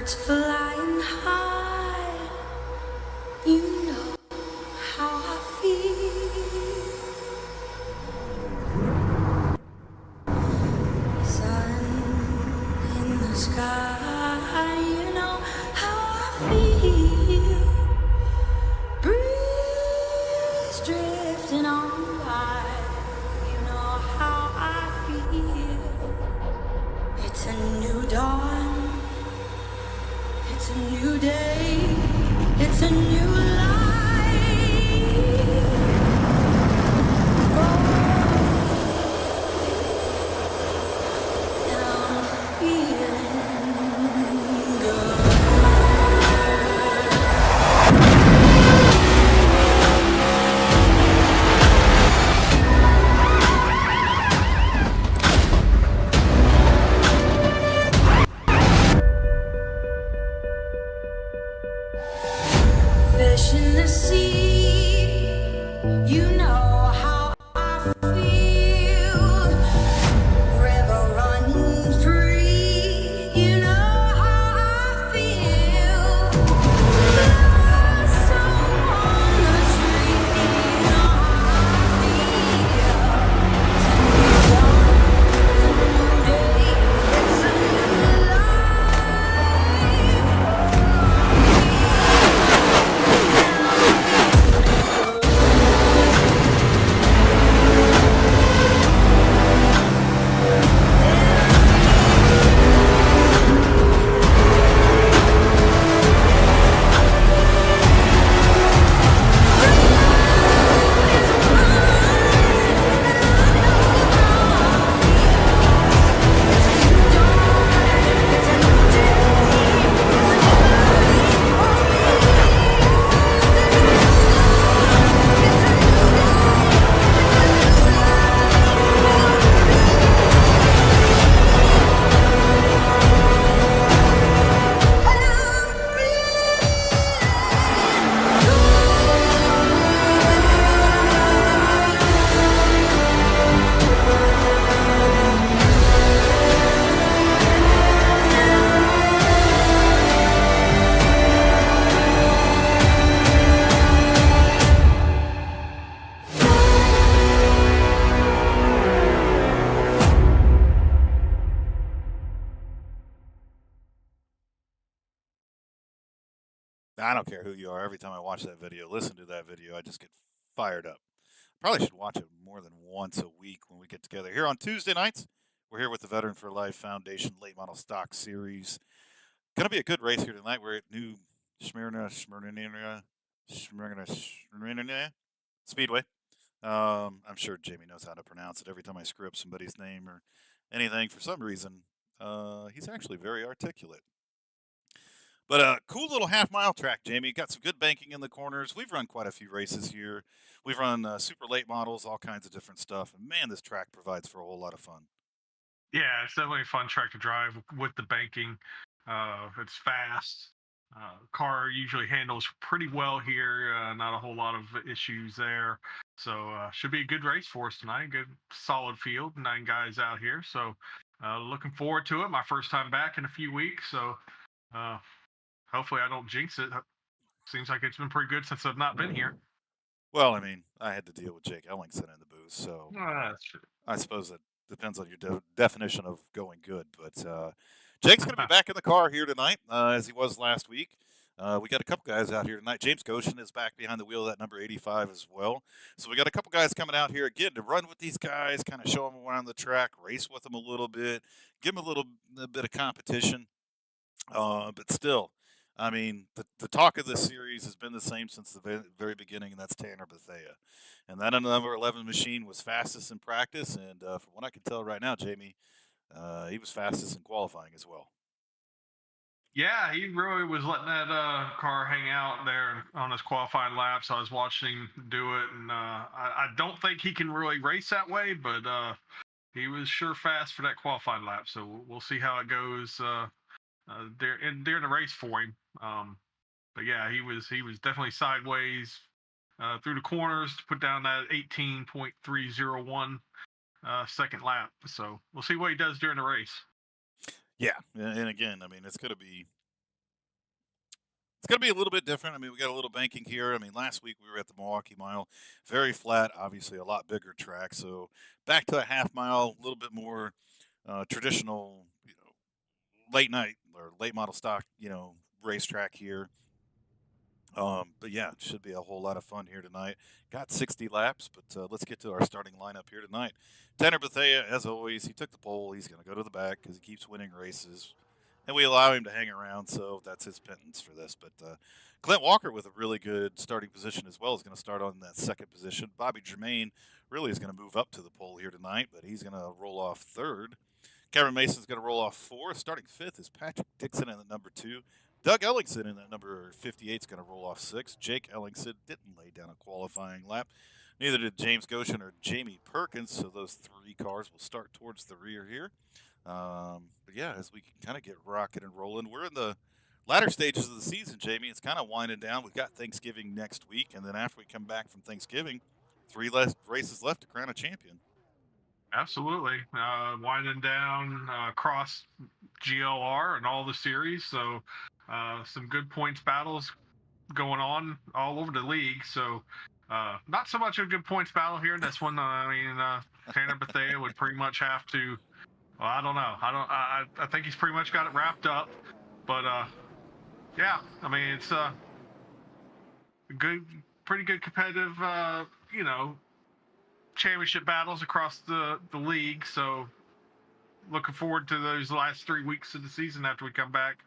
birds flying high, you know how I feel. Sun in the sky, you know how I feel. Breeze drifting on by, you know how I feel. It's a new dawn, it's a new day, it's a new life. And I'm feeling good. Fish in the sea, you know how I feel. River running free, you know how I feel. Blossom on the tree, you know how I feel. It's a new day, it's a new life. I don't care who you are. Every time I watch that video, listen to that video, I just get fired up. Probably should watch it more than once a week when we get together here on Tuesday nights. We're here with the Veteran for Life Foundation Late Model Stock Series. Going to be a good race here tonight. We're at New Symrna Speedway. I'm sure Jamie knows how to pronounce it. Every time I screw up somebody's name or anything, for some reason, he's actually very articulate. But a cool little half-mile track, Jamie. Got some good banking in the corners. We've run quite a few races here. We've run super late models, all kinds of different stuff. And man, this track provides for a whole lot of fun. Yeah, it's definitely a fun track to drive with the banking. It's fast. Car usually handles pretty well here. Not a whole lot of issues there. So should be a good race for us tonight. Good solid field, 9 guys out here. So looking forward to it. My first time back in a few weeks. So hopefully I don't jinx it. Seems like it's been pretty good since I've not been here. Well, I mean, I had to deal with Jake Ellingson in the booth, so That's true. I suppose it depends on your definition of going good. But Jake's going to be back in the car here tonight, as he was last week. We got a couple guys out here tonight. James Goshen is back behind the wheel of that number 85 as well. So we got a couple guys coming out here again to run with these guys, kind of show them around the track, race with them a little bit, give them a bit of competition. But still, I mean, the talk of this series has been the same since the very beginning, and that's Tanner Bethea. And that number 11 machine was fastest in practice, and from what I can tell right now, Jamie, he was fastest in qualifying as well. Yeah, he really was letting that car hang out there on his qualifying laps. I was watching him do it, and I don't think he can really race that way, but he was sure fast for that qualifying lap. So we'll see how it goes during the race for him. But yeah, he was definitely sideways through the corners to put down that 18.301 second lap. So we'll see what he does during the race. Yeah, and again, I mean, it's going to be It's going to be a little bit different. I mean, we got a little banking here. I mean, last week we were at the Milwaukee Mile, very flat, obviously a lot bigger track. So back to a half mile, a little bit more traditional, late night or late model stock, racetrack here. But yeah, it should be a whole lot of fun here tonight. Got 60 laps, but let's get to our starting lineup here tonight. Tanner Bethea, as always, he took the pole. He's going to go to the back because he keeps winning races. And we allow him to hang around, so that's his penance for this. But Clint Walker with a really good starting position as well is going to start on that second position. Bobby Germain really is going to move up to the pole here tonight, but he's going to roll off third. Cameron Mason's going to roll off fourth. Starting fifth is Patrick Dixon in at number 2. Doug Ellingson in at number 58 is going to roll off 6. Jake Ellingson didn't lay down a qualifying lap. Neither did James Goshen or Jamie Perkins, so those 3 cars will start towards the rear here. But yeah, as we can kind of get rocking and rolling, we're in the latter stages of the season, Jamie. It's kind of winding down. We've got Thanksgiving next week, and then after we come back from Thanksgiving, 3 less races left to crown a champion. Absolutely. Winding down across GLR and all the series. So some good points battles going on all over the league. So not so much of a good points battle here in this one. Tanner Bethea would pretty much have to. Well, I don't know. I think he's pretty much got it wrapped up. But yeah, I mean it's pretty good competitive. Championship battles across the league. So looking forward to those last 3 weeks of the season after we come back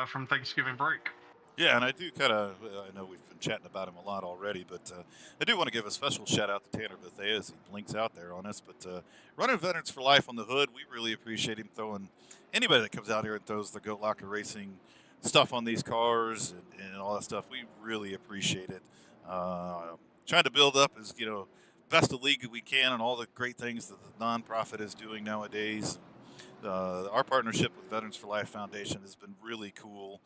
from Thanksgiving break. Yeah, and I do kind of, I know we've been chatting about him a lot already, but I do want to give a special shout out to Tanner Bethea as he blinks out there on us. But running Veterans for Life on the hood, we really appreciate him throwing, anybody that comes out here and throws the Goat Locker Racing stuff on these cars and all that stuff, we really appreciate it. Trying to build up as, best of league we can and all the great things that the nonprofit is doing nowadays. Our partnership with Veterans for Life Foundation has been really cool,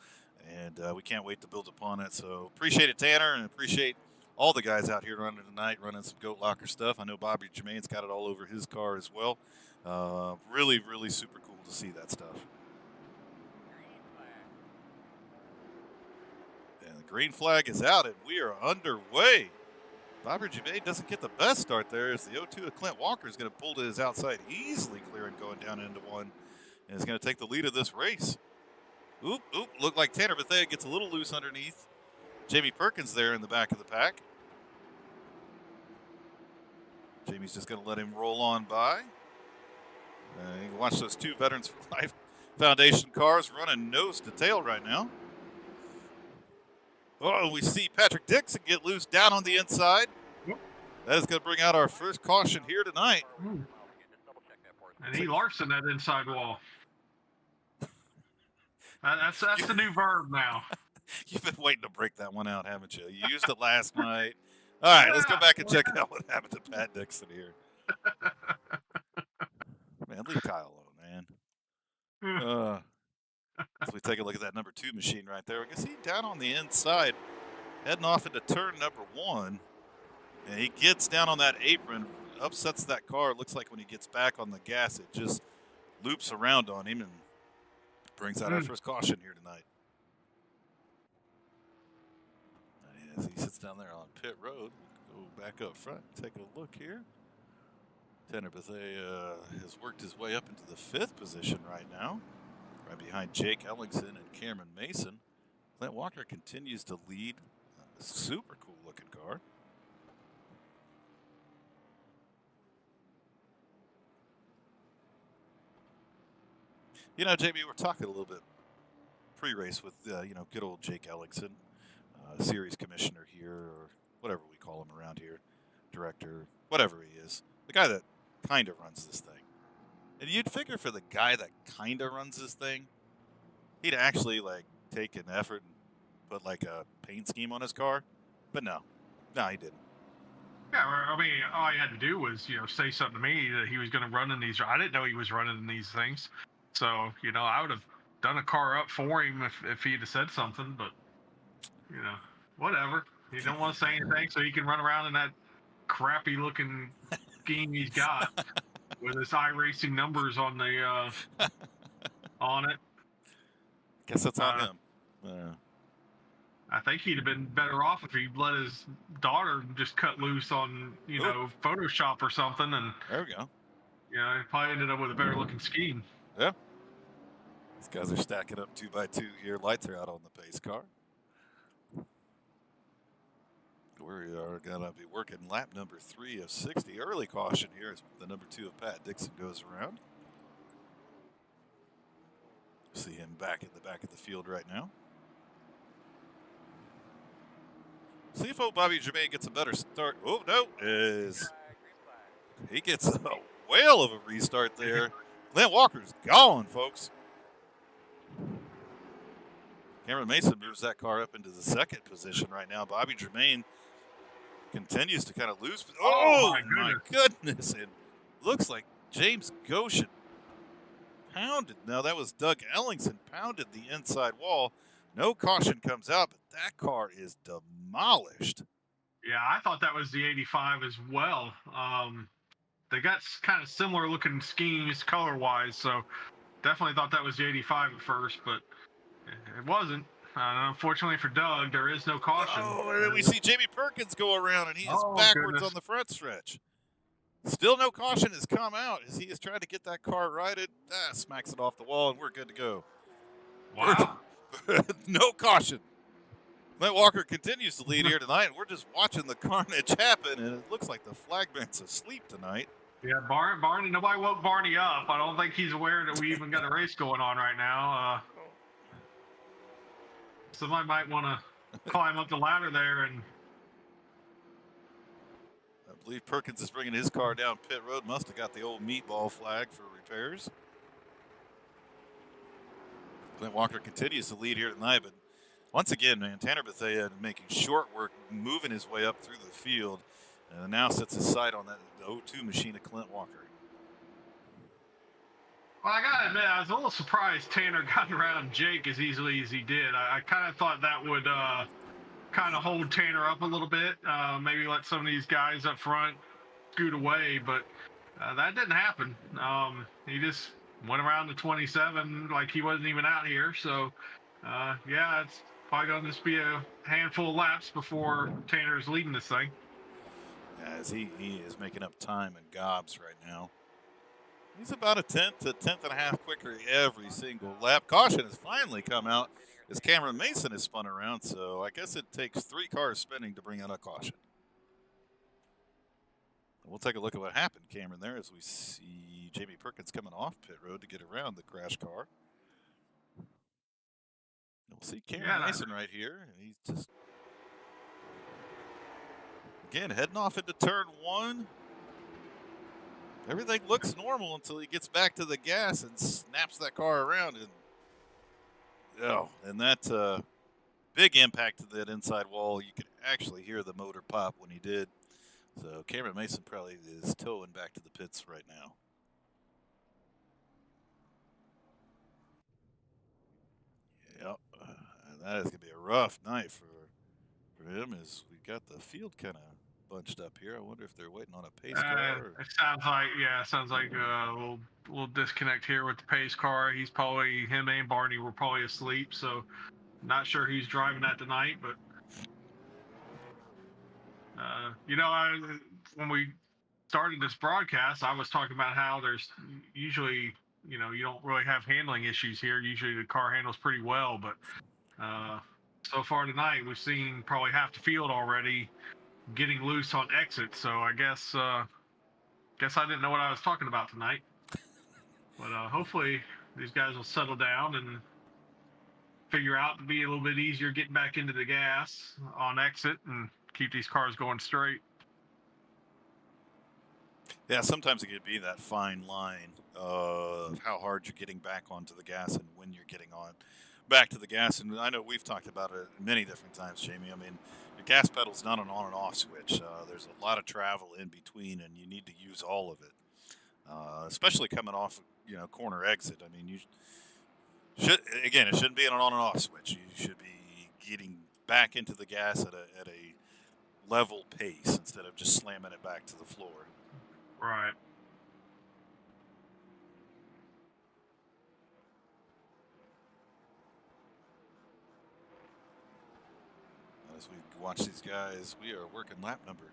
and we can't wait to build upon it. So appreciate it, Tanner, and appreciate all the guys out here running tonight, running some Goat Locker stuff. I know Bobby Germain's got it all over his car as well. Really, really super cool to see that stuff. And the green flag is out, and we are underway. Bobby Germain doesn't get the best start there as the 0-2 of Clint Walker is going to pull to his outside, easily clearing going down into 1, and is going to take the lead of this race. Oop, looked like Tanner Bethea gets a little loose underneath. Jamie Perkins there in the back of the pack. Jamie's just going to let him roll on by. You can watch those 2 Veterans for Life Foundation cars running nose to tail right now. Oh, we see Patrick Dixon get loose down on the inside. That is going to bring out our first caution here tonight. And he Larson that inside wall. That's the new verb now. You've been waiting to break that one out, haven't you? You used it last night. All right, let's go back and check out what happened to Pat Dixon here. Man, leave Kyle alone, man. As we take a look at that number 2 machine right there, we can see down on the inside, heading off into turn number 1. And he gets down on that apron, upsets that car. It looks like when he gets back on the gas, it just loops around on him and brings out our first caution here tonight. As he sits down there on pit road, we'll go back up front and take a look here. Tanner Bethea has worked his way up into the 5th position right now, right behind Jake Ellingson and Cameron Mason. Clint Walker continues to lead. Super cool looking car. Jamie, we're talking a little bit pre-race with, good old Jake Ellingson, series commissioner here, or whatever we call him around here, director, whatever he is, the guy that kind of runs this thing. And you'd figure for the guy that kind of runs this thing, he'd actually, take an effort and put, a paint scheme on his car. But no, he didn't. Yeah, I mean, all he had to do was, say something to me that he was going to run in these. I didn't know he was running in these things. So, I would have done a car up for him if he'd have said something. But, whatever. He don't want to say anything so he can run around in that crappy looking scheme he's got with his iRacing numbers on the on it. Guess that's on him. I think he'd have been better off if he let his daughter just cut loose on, Photoshop or something, and There we go. he probably ended up with a better looking scheme. Yeah. These guys are stacking up 2x2 here. Lights are out on the pace car. We are going to be working lap number 3 of 60. Early caution here as the number 2 of Pat Dixon goes around. See him back in the back of the field right now. See if old Bobby Germain gets a better start. Oh, no. He gets a whale of a restart there. Clint Walker's gone, folks. Cameron Mason moves that car up into the 2nd position right now. Bobby Germain continues to kind of lose. Oh, my goodness. It looks like James Goshen pounded. No, that was Doug Ellingson pounded the inside wall. No caution comes out, but that car is demolished. Yeah, I thought that was the 85 as well. They got kind of similar looking schemes color-wise, so definitely thought that was the 85 at first, but it wasn't. Unfortunately for Doug, there is no caution. Oh, and then we see Jamie Perkins go around, and he is backwards on the front stretch. Still no caution has come out as he is trying to get that car righted. Smacks it off the wall, and we're good to go. Wow. No caution. Clint Walker continues to lead here tonight, and we're just watching the carnage happen, and it looks like the flagman's asleep tonight. Yeah, Barney, nobody woke Barney up. I don't think he's aware that we even got a race going on right now. Somebody might want to climb up the ladder there. And I believe Perkins is bringing his car down pit road. Must have got the old meatball flag for repairs. Clint Walker continues to lead here tonight, but once again, man, Tanner Bethea making short work, moving his way up through the field, and now sets his sight on that 02 machine of Clint Walker. Well, I gotta admit, I was a little surprised Tanner got around Jake as easily as he did. I kind of thought that would kind of hold Tanner up a little bit, maybe let some of these guys up front scoot away, but that didn't happen. He just went around the 27 like he wasn't even out here. So, yeah, it's probably going to just be a handful of laps before Tanner's leading this thing. As he is making up time in gobs right now. He's about a tenth to tenth and a half quicker every single lap. Caution has finally come out as Cameron Mason is spun around, so I guess it takes 3 cars spinning to bring out a caution. We'll take a look at what happened, Cameron, there as we see Jamie Perkins coming off pit road to get around the crash car. We'll see Cameron Mason right here, and he's just again heading off into turn 1. Everything looks normal until he gets back to the gas and snaps that car around, and that big impact to that inside wall. You could actually hear the motor pop when he did. So Cameron Mason probably is towing back to the pits right now. Yep, and that is going to be a rough night for him as we got the field kind of bunched up here. I wonder if they're waiting on a pace car. It sounds like a little disconnect here with the pace car. Him and Barney were probably asleep, so not sure who's driving that tonight. But when we started this broadcast, I was talking about how there's usually, you don't really have handling issues here. Usually the car handles pretty well, but so far tonight we've seen probably half the field already getting loose on exit. So I guess I didn't know what I was talking about tonight. But hopefully these guys will settle down and figure out to be a little bit easier getting back into the gas on exit and keep these cars going straight. Yeah, sometimes it could be that fine line of how hard you're getting back onto the gas and when you're getting on back to the gas. And I know we've talked about it many different times, Jamie. I mean, the gas pedal's not an on and off switch. There's a lot of travel in between, and you need to use all of it, especially coming off, corner exit. I mean, you should, again, it shouldn't be an on and off switch. You should be getting back into the gas at a level pace instead of just slamming it back to the floor. Right. As we watch these guys, we are working lap number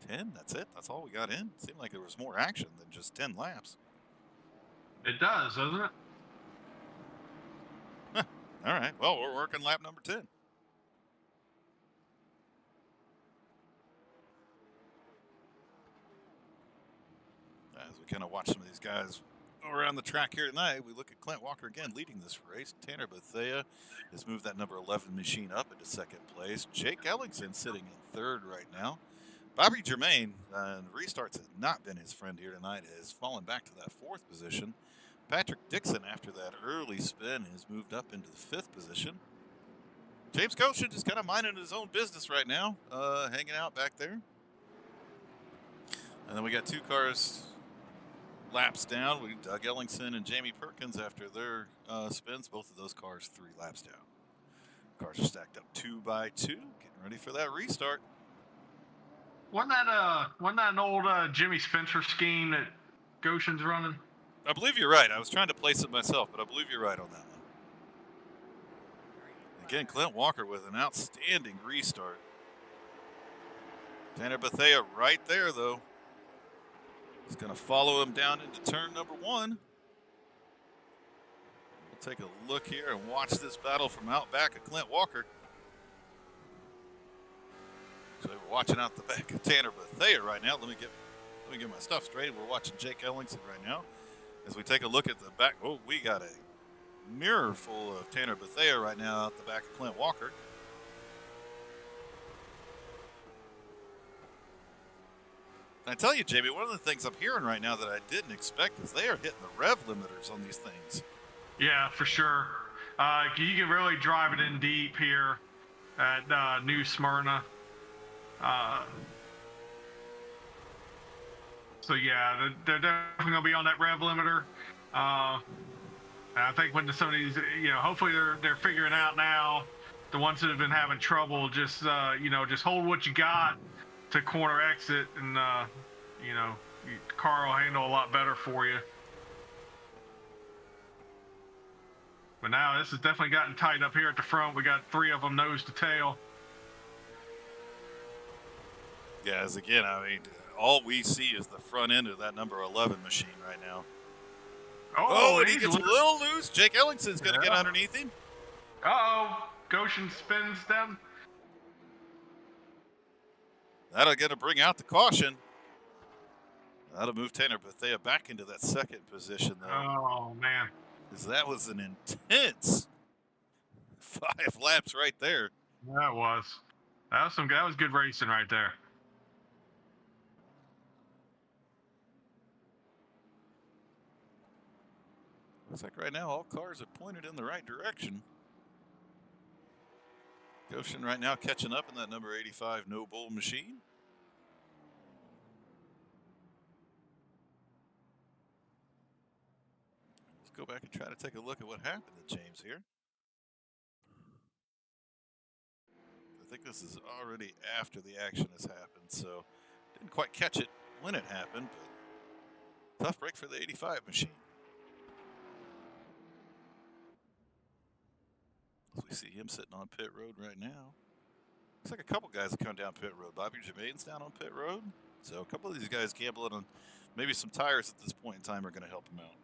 10. That's it. That's all we got in. Seemed like there was more action than just 10 laps. It does, doesn't it? All right. Well, we're working lap number 10. As we kind of watch some of these guys around the track here tonight, we look at Clint Walker again leading this race. Tanner Bethea has moved that number 11 machine up into second place. Jake Ellingson sitting in third right now. Bobby Germain, restarts has not been his friend here tonight, has fallen back to that fourth position. Patrick Dixon, after that early spin, has moved up into the fifth position. James Goshen just kind of minding his own business right now, hanging out back there. And then we got two cars laps down. We Doug Ellingson and Jamie Perkins after their spins. Both of those cars 3 laps down. Cars are stacked up 2 by 2, getting ready for that restart. Wasn't that an old Jimmy Spencer scheme that Goshen's running? I believe you're right. I was trying to place it myself, but I believe you're right on that one. Again, Clint Walker with an outstanding restart. Tanner Bethea right there, though. He's going to follow him down into turn number 1. We'll take a look here and watch this battle from out back of Clint Walker. So we're watching out the back of Tanner Bethea right now. Let me get my stuff straight. We're watching Jake Ellingson right now. As we take a look at the back, oh, we got a mirror full of Tanner Bethea right now out the back of Clint Walker. And I tell you, Jamie, one of the things I'm hearing right now that I didn't expect is they are hitting the rev limiters on these things. Yeah, for sure. You can really drive it in deep here at New Symrna. So yeah, they're definitely gonna be on that rev limiter. I think when some of these, hopefully they're figuring out now. The ones that have been having trouble, just just hold what you got to corner exit, and car will handle a lot better for you. But now this has definitely gotten tight up here at the front. We got 3 of them nose to tail. Yeah, as again, I mean, all we see is the front end of that number 11 machine right now. Oh, and he gets a little loose. Jake Ellingson's going to get underneath him. Uh-oh. Goshen spins them. That'll get to bring out the caution. That'll move Tanner Bethea back into that second position, though. Oh, man. Because that was an intense 5 laps right there. That was good racing right there. Looks like right now all cars are pointed in the right direction. Goshen right now catching up in that number 85 No Bull machine. Let's go back and try to take a look at what happened to James here. I think this is already after the action has happened, so didn't quite catch it when it happened, but tough break for the 85 machine. As we see him sitting on pit road right now. Looks like a couple guys have come down pit road. Bobby Germain's down on pit road. So a couple of these guys gambling on maybe some tires at this point in time are going to help him out.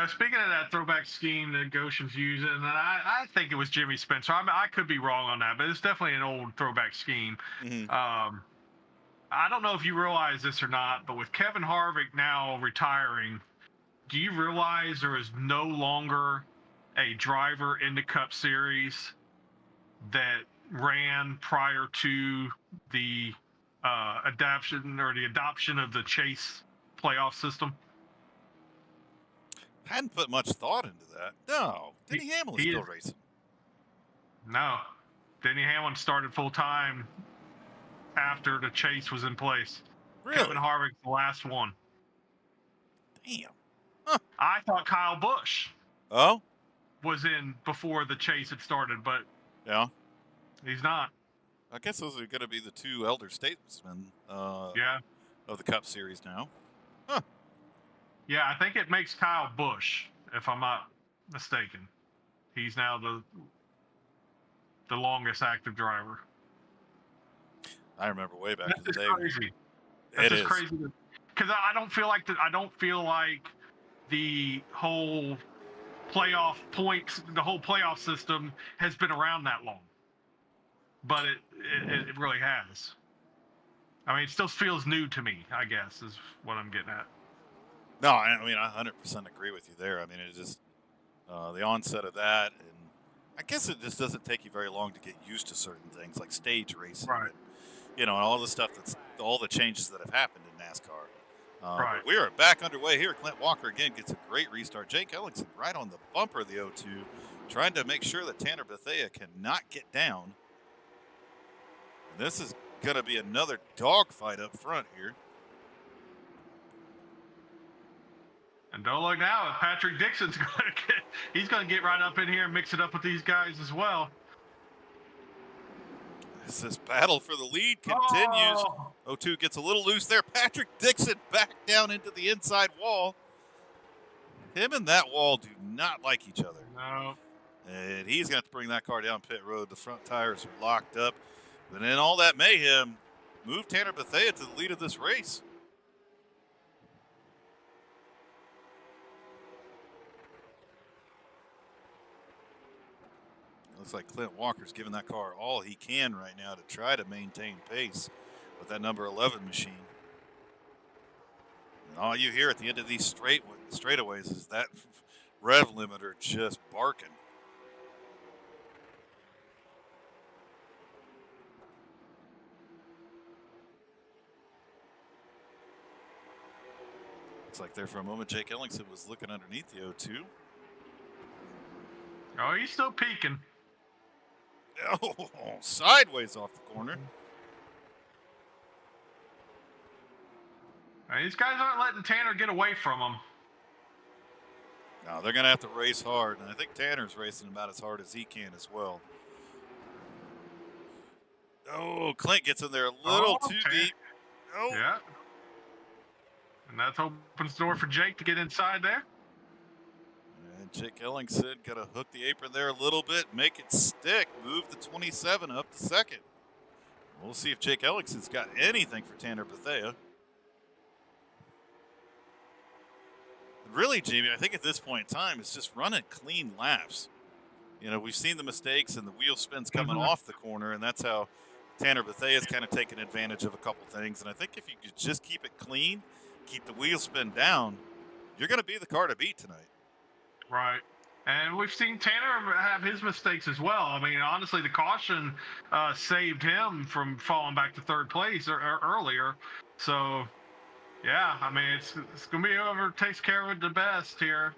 Speaking of that throwback scheme that Goshen's using, and I think it was Jimmy Spencer. I could be wrong on that, but it's definitely an old throwback scheme. Mm-hmm. I don't know if you realize this or not, but with Kevin Harvick now retiring, do you realize there is no longer a driver in the Cup Series that ran prior to the adoption of the Chase playoff system? Hadn't put much thought into that. No. Denny Hamlin's still racing. No. Denny Hamlin started full time after the Chase was in place. Really? Kevin Harvick's the last one. Damn. Huh. I thought Kyle Busch. Oh? was in before the chase had started, but Yeah. he's not. I guess those are going to be the two elder statesmen Yeah. of the Cup Series now. Huh. Yeah, I think it makes Kyle Busch, if I'm not mistaken. He's now the longest active driver. I remember way back That's in the just day. crazy. That's It just is. crazy. Because I don't feel like I don't feel like the whole playoff points, the whole playoff system has been around that long. But it really has. I mean, it still feels new to me, I guess, is what I'm getting at. No, I mean, I 100% agree with you there. I mean, it just the onset of that, and I guess it just doesn't take you very long to get used to certain things like stage racing, Right. and, all the stuff all the changes that have happened in NASCAR. Right. But we are back underway here. Clint Walker again gets a great restart. Jake Ellingson right on the bumper of the O2, trying to make sure that Tanner Bethea cannot get down. And this is going to be another dogfight up front here. And don't look now, Patrick Dixon's going to get right up in here and mix it up with these guys as well. As this battle for the lead continues. Oh. O2 gets a little loose there. Patrick Dixon back down into the inside wall. Him and that wall do not like each other. No. And he's going to have to bring that car down pit road. The front tires are locked up. But in all that mayhem, moved Tanner Bethea to the lead of this race. Looks like Clint Walker's giving that car all he can right now to try to maintain pace with that number 11 machine. And all you hear at the end of these straightaways is that rev limiter just barking. Looks like there for a moment Jake Ellingson was looking underneath the O2. Oh, he's still peeking. Oh, sideways off the corner. These guys aren't letting Tanner get away from them. No, they're going to have to race hard, and I think Tanner's racing about as hard as he can as well. Oh, Clint gets in there a little too deep. Oh. Yeah. And that opens the door for Jake to get inside there. And Jake Ellingson got to hook the apron there a little bit, make it stick, move the 27 up to second. We'll see if Jake Ellingson's got anything for Tanner Bethea. Really, Jamie, I think at this point in time, it's just running clean laps. We've seen the mistakes and the wheel spins coming off the corner, and that's how Tanner Bethea has kind of taken advantage of a couple things. And I think if you could just keep it clean, keep the wheel spin down, you're going to be the car to beat tonight. Right. And we've seen Tanner have his mistakes as well. I mean, honestly, the caution saved him from falling back to third place earlier. So, yeah, I mean, it's going to be whoever takes care of it the best here.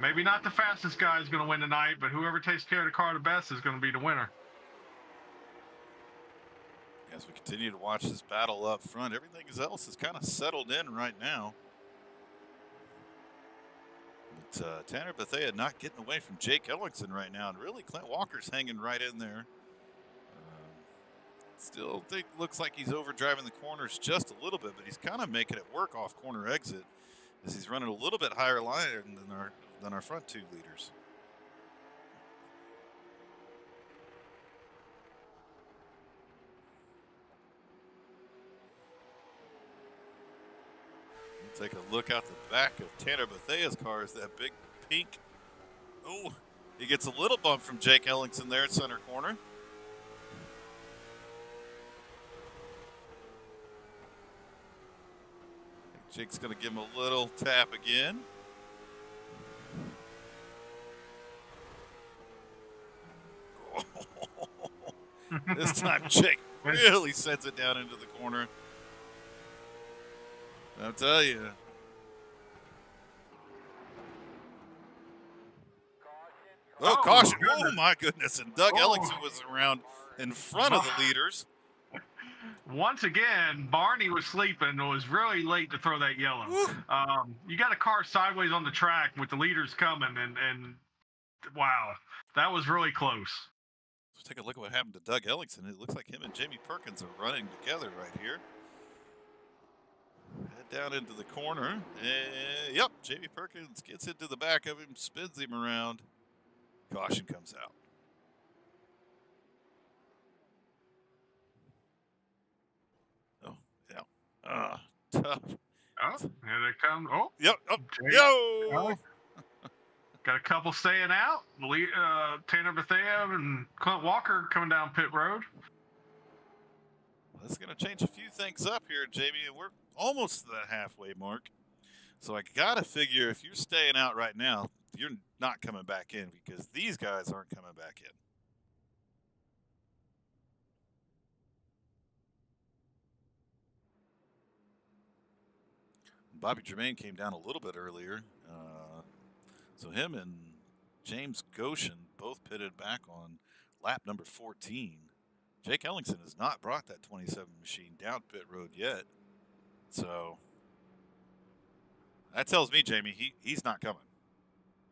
Maybe not the fastest guy is going to win tonight, but whoever takes care of the car the best is going to be the winner. As we continue to watch this battle up front, everything else is kind of settled in right now. But Tanner Bethea not getting away from Jake Ellingson right now, and really Clint Walker's hanging right in there. Still looks like he's overdriving the corners just a little bit, but he's kind of making it work off corner exit as he's running a little bit higher line than our front two leaders. Take a look out the back of Tanner Bethea's car is that big pink. Oh, he gets a little bump from Jake Ellingson there at center corner. Jake's going to give him a little tap again. This time Jake really sends it down into the corner. I'll tell you. Oh, caution. Oh, my goodness. And Doug Ellingson was around in front of the leaders. Once again, Barney was sleeping and was really late to throw that yellow. You got a car sideways on the track with the leaders coming, and wow, that was really close. Let's take a look at what happened to Doug Ellingson. It looks like him and Jamie Perkins are running together right here. Head down into the corner. And, yep, Jamie Perkins gets into the back of him, spins him around. Caution comes out. Oh, yeah. Tough. Oh, here they come. Oh, Yep. Oh, Jake, yo! got a couple staying out. Tanner Bethea and Clint Walker coming down pit road. That's going to change a few things up here, Jamie, and we're almost to that halfway mark. So I got to figure if you're staying out right now, you're not coming back in because these guys aren't coming back in. Bobby Germain came down a little bit earlier. So him and James Goshen both pitted back on lap number 14. Jake Ellingson has not brought that 27 machine down pit road yet. So that tells me, Jamie, he's not coming.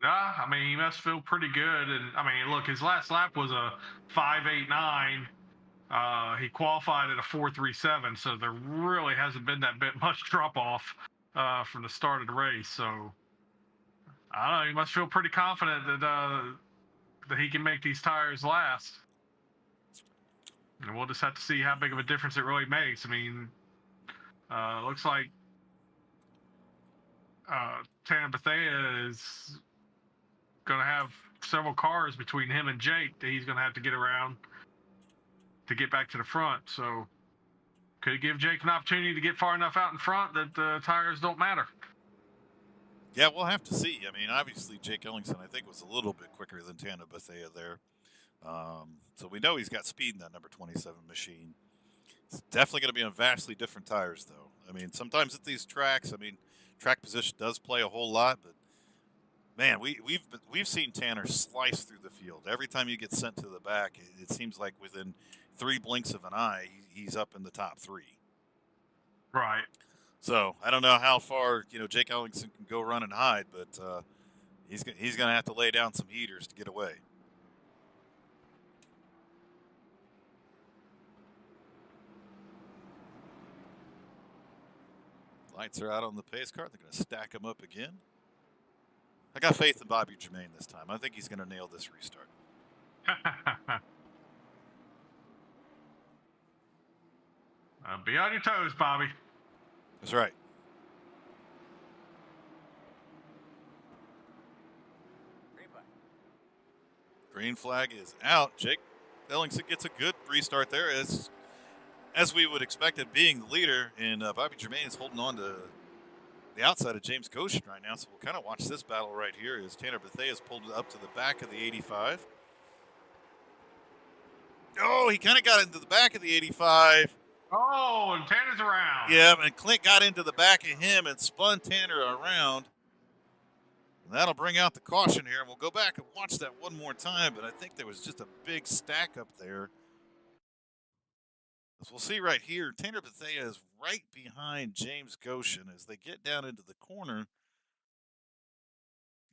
Nah, I mean, he must feel pretty good. And I mean, look, his last lap was a 5.89. He qualified at a 4.37, so there really hasn't been that much drop off from the start of the race. So I don't know. He must feel pretty confident that he can make these tires last. And we'll just have to see how big of a difference it really makes. I mean, looks like Tanner Bethea is going to have several cars between him and Jake that he's going to have to get around to get back to the front. So could give Jake an opportunity to get far enough out in front that the tires don't matter. Yeah, we'll have to see. I mean, obviously, Jake Ellingson, I think, was a little bit quicker than Tanner Bethea there. So we know he's got speed in that number 27 machine. It's definitely going to be on vastly different tires, though. I mean, sometimes at these tracks, I mean, track position does play a whole lot, but man, we've seen Tanner slice through the field. Every time he gets sent to the back, it seems like within 3 blinks of an eye, he's up in the top 3. Right. So I don't know how far Jake Ellingson can go run and hide, but he's going to have to lay down some heaters to get away. Lights are out on the pace car. They're going to stack them up again. I got faith in Bobby Germain this time. I think he's going to nail this restart. Be on your toes, Bobby. That's right. Green flag is out. Jake Ellingson gets a good restart there, as we would expect it, being the leader, and Bobby Germain is holding on to the outside of James Goshen right now, so we'll kind of watch this battle right here as Tanner Bethea is pulled up to the back of the 85. Oh, he kind of got into the back of the 85. Oh, and Tanner's around. Yeah, and Clint got into the back of him and spun Tanner around. And that'll bring out the caution here, and we'll go back and watch that one more time, but I think there was just a big stack up there. As we'll see right here, Tanner Bethea is right behind James Goshen as they get down into the corner.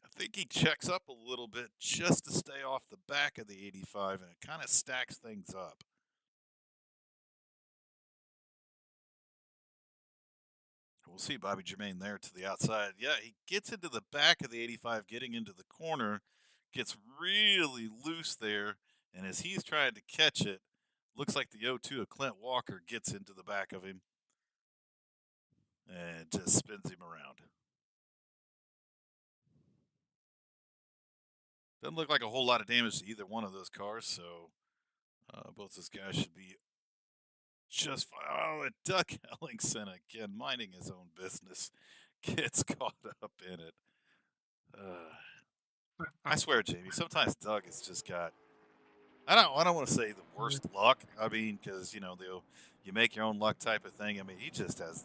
I think he checks up a little bit just to stay off the back of the 85, and it kind of stacks things up. We'll see Bobby Germain there to the outside. Yeah, he gets into the back of the 85, getting into the corner, gets really loose there, and as he's trying to catch it, looks like the 0-2 of Clint Walker gets into the back of him and just spins him around. Doesn't look like a whole lot of damage to either one of those cars, so both those guys should be just fine. Oh, and Doug Ellingson again, minding his own business, gets caught up in it. I swear, Jamie, sometimes Doug has just got, I don't want to say the worst luck. I mean, because, you make your own luck type of thing. I mean, he just has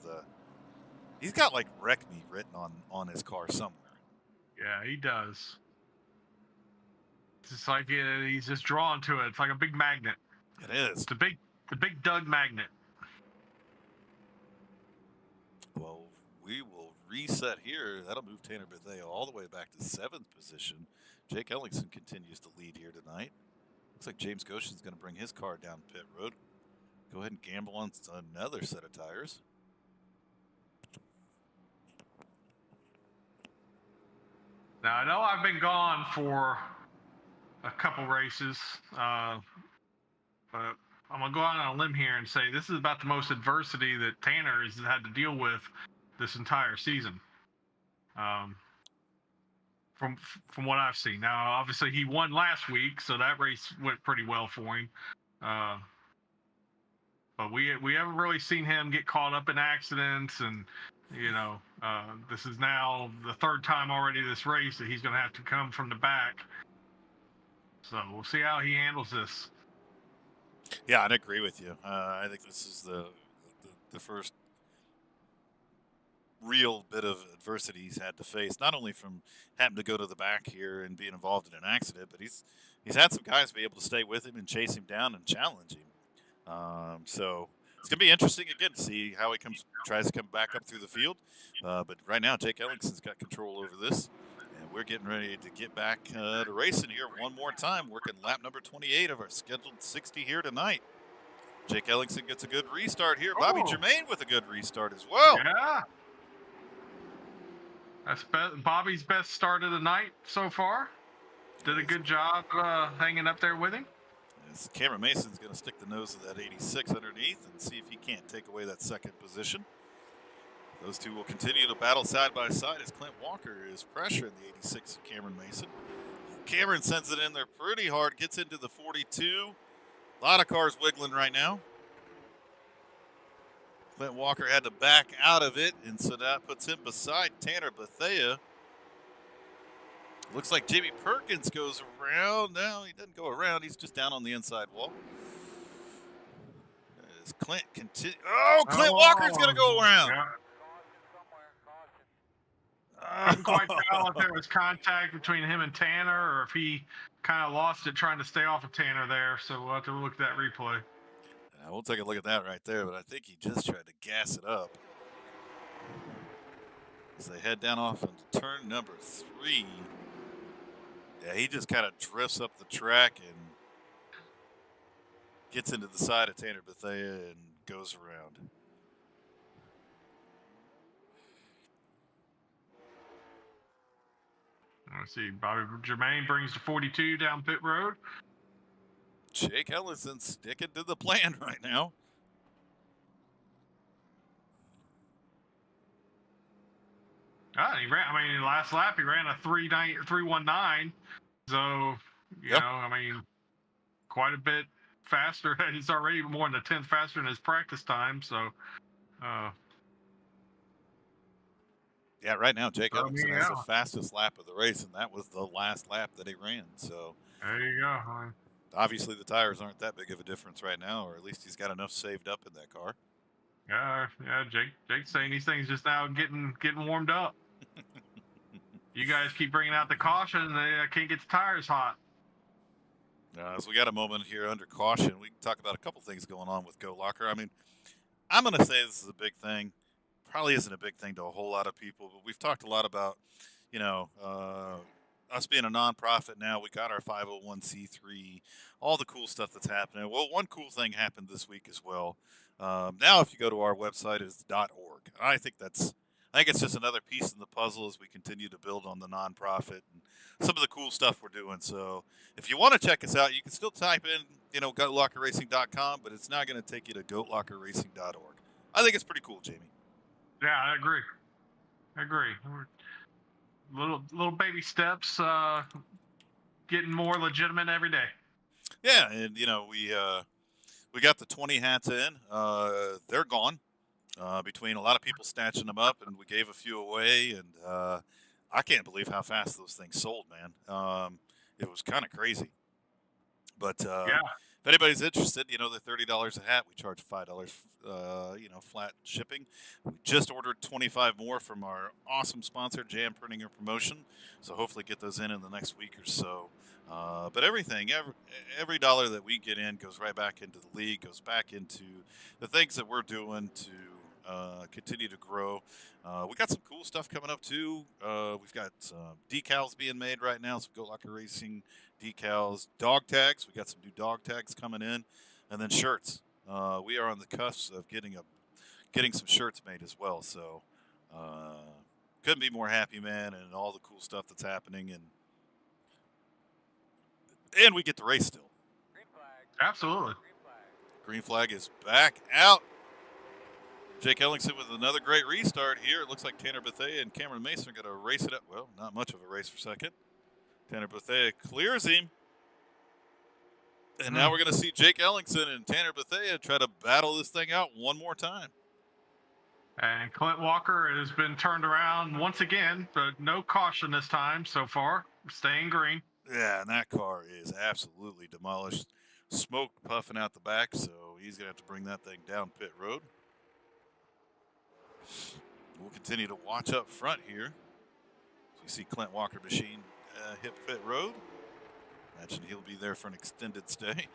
he's got like wreck me written on his car somewhere. Yeah, he does. It's just like he's just drawn to it. It's like a big magnet. It is. It's a big Doug magnet. Well, we will reset here. That'll move Tanner Bethea all the way back to 7th position. Jake Ellingson continues to lead here tonight. Looks like James Goshen's going to bring his car down pit road. Go ahead and gamble on another set of tires. Now, I know I've been gone for a couple races, but I'm going to go out on a limb here and say this is about the most adversity that Tanner has had to deal with this entire season. From what I've seen. Now, obviously, he won last week, so that race went pretty well for him. But we haven't really seen him get caught up in accidents, and this is now the third time already this race that he's going to have to come from the back. So we'll see how he handles this. Yeah, I'd agree with you. I think this is the first real bit of adversity he's had to face, not only from having to go to the back here and being involved in an accident, but he's had some guys be able to stay with him and chase him down and challenge him. So it's going to be interesting again to see how he tries to come back up through the field. But right now, Jake Ellingson's got control over this, and we're getting ready to get back to racing here one more time, working lap number 28 of our scheduled 60 here tonight. Jake Ellingson gets a good restart here. Bobby Germain with a good restart as well. Yeah. That's Bobby's best start of the night so far. Did a good job hanging up there with him. As Cameron Mason's going to stick the nose of that 86 underneath and see if he can't take away that second position. Those two will continue to battle side by side as Clint Walker is pressuring the 86 of Cameron Mason. Cameron sends it in there pretty hard, gets into the 42. A lot of cars wiggling right now. Clint Walker had to back out of it, and so that puts him beside Tanner Bethea. Looks like Jamie Perkins goes around. No, he doesn't go around. He's just down on the inside wall. As Clint continue. Oh, Clint Walker's going to go around. Yeah. Couldn't quite tell if there was contact between him and Tanner or if he kind of lost it trying to stay off of Tanner there. So we'll have to look at that replay. We'll take a look at that right there, but I think he just tried to gas it up. As they head down off into turn number 3. Yeah, he just kind of drifts up the track and gets into the side of Tanner Bethea and goes around. Let's see. Bobby Germain brings the 42 down pit road. Jake Ellison sticking to the plan right now. He ran. I mean, last lap he ran a 3:19. So quite a bit faster. He's already more than a tenth faster than his practice time. So. Yeah, right now Jake Ellison has the fastest lap of the race, and that was the last lap that he ran. So there you go. Obviously, the tires aren't that big of a difference right now, or at least he's got enough saved up in that car. Yeah. Jake's saying these things just now getting warmed up. You guys keep bringing out the caution, and they can't get the tires hot. As we got a moment here under caution, we can talk about a couple things going on with Go Locker. I mean, I'm going to say this is a big thing. Probably isn't a big thing to a whole lot of people, but we've talked a lot about, us being a nonprofit now. We got our 501c3, all the cool stuff that's happening. Well, one cool thing happened this week as well. Now, if you go to our website, it's .org. I think it's just another piece in the puzzle as we continue to build on the nonprofit and some of the cool stuff we're doing. So if you want to check us out, you can still type in, goatlockerracing.com, but it's not going to take you to goatlockerracing.org. I think it's pretty cool, Jamie. Yeah, I agree. Little baby steps, getting more legitimate every day. Yeah, and we got the 20 hats in. They're gone. Between a lot of people snatching them up, and we gave a few away, and I can't believe how fast those things sold, man. It was kind of crazy. But if anybody's interested, they're $30 a hat. We charge $5, flat shipping. We just ordered 25 more from our awesome sponsor, Jam Printing and Promotion. So hopefully get those in the next week or so. But every dollar that we get in goes right back into the league, goes back into the things that we're doing to continue to grow. We got some cool stuff coming up too. We've got some decals being made right now. Some Go Locker Racing decals, dog tags. We got some new dog tags coming in, and then shirts. We are on the cusp of getting some shirts made as well. So couldn't be more happy, man, and all the cool stuff that's happening, and we get to race still. Absolutely. Green flag is back out. Jake Ellingson with another great restart here. It looks like Tanner Bethea and Cameron Mason are going to race it up. Well, not much of a race for second. Tanner Bethea clears him. And now we're going to see Jake Ellingson and Tanner Bethea try to battle this thing out one more time. And Clint Walker has been turned around once again, but no caution this time so far. Staying green. Yeah, and that car is absolutely demolished. Smoke puffing out the back, so he's going to have to bring that thing down pit road. We'll continue to watch up front here. So you see Clint Walker machine hit pit road. Imagine he'll be there for an extended stay.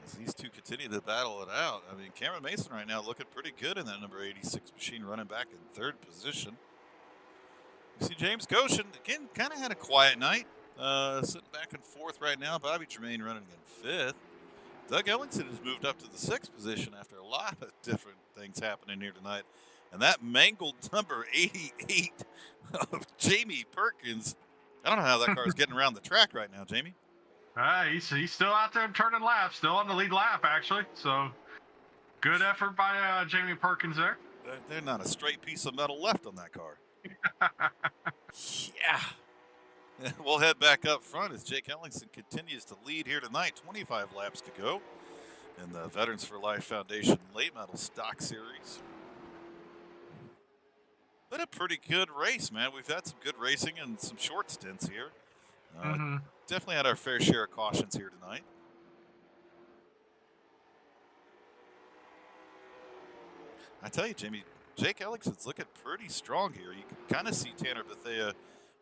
As these two continue to battle it out. I mean, Cameron Mason right now looking pretty good in that number 86 machine, running back in third position. You see James Goshen, again, kind of had a quiet night. Sitting back in fourth right now. Bobby Tremaine running in fifth. Doug Ellingson has moved up to the sixth position after a lot of different things happening here tonight. And that mangled number 88 of Jamie Perkins. I don't know how that car is getting around the track right now, Jamie. He's still out there turning laps, still on the lead lap, actually. So good effort by Jamie Perkins there. There's not a straight piece of metal left on that car. Yeah. We'll head back up front as Jake Ellingson continues to lead here tonight. 25 laps to go in the Veterans for Life Foundation Late Model Stock Series. But a pretty good race, man. We've had some good racing and some short stints here. Definitely had our fair share of cautions here tonight. I tell you, Jimmy, Jake Ellingson's looking pretty strong here. You can kind of see Tanner Bethea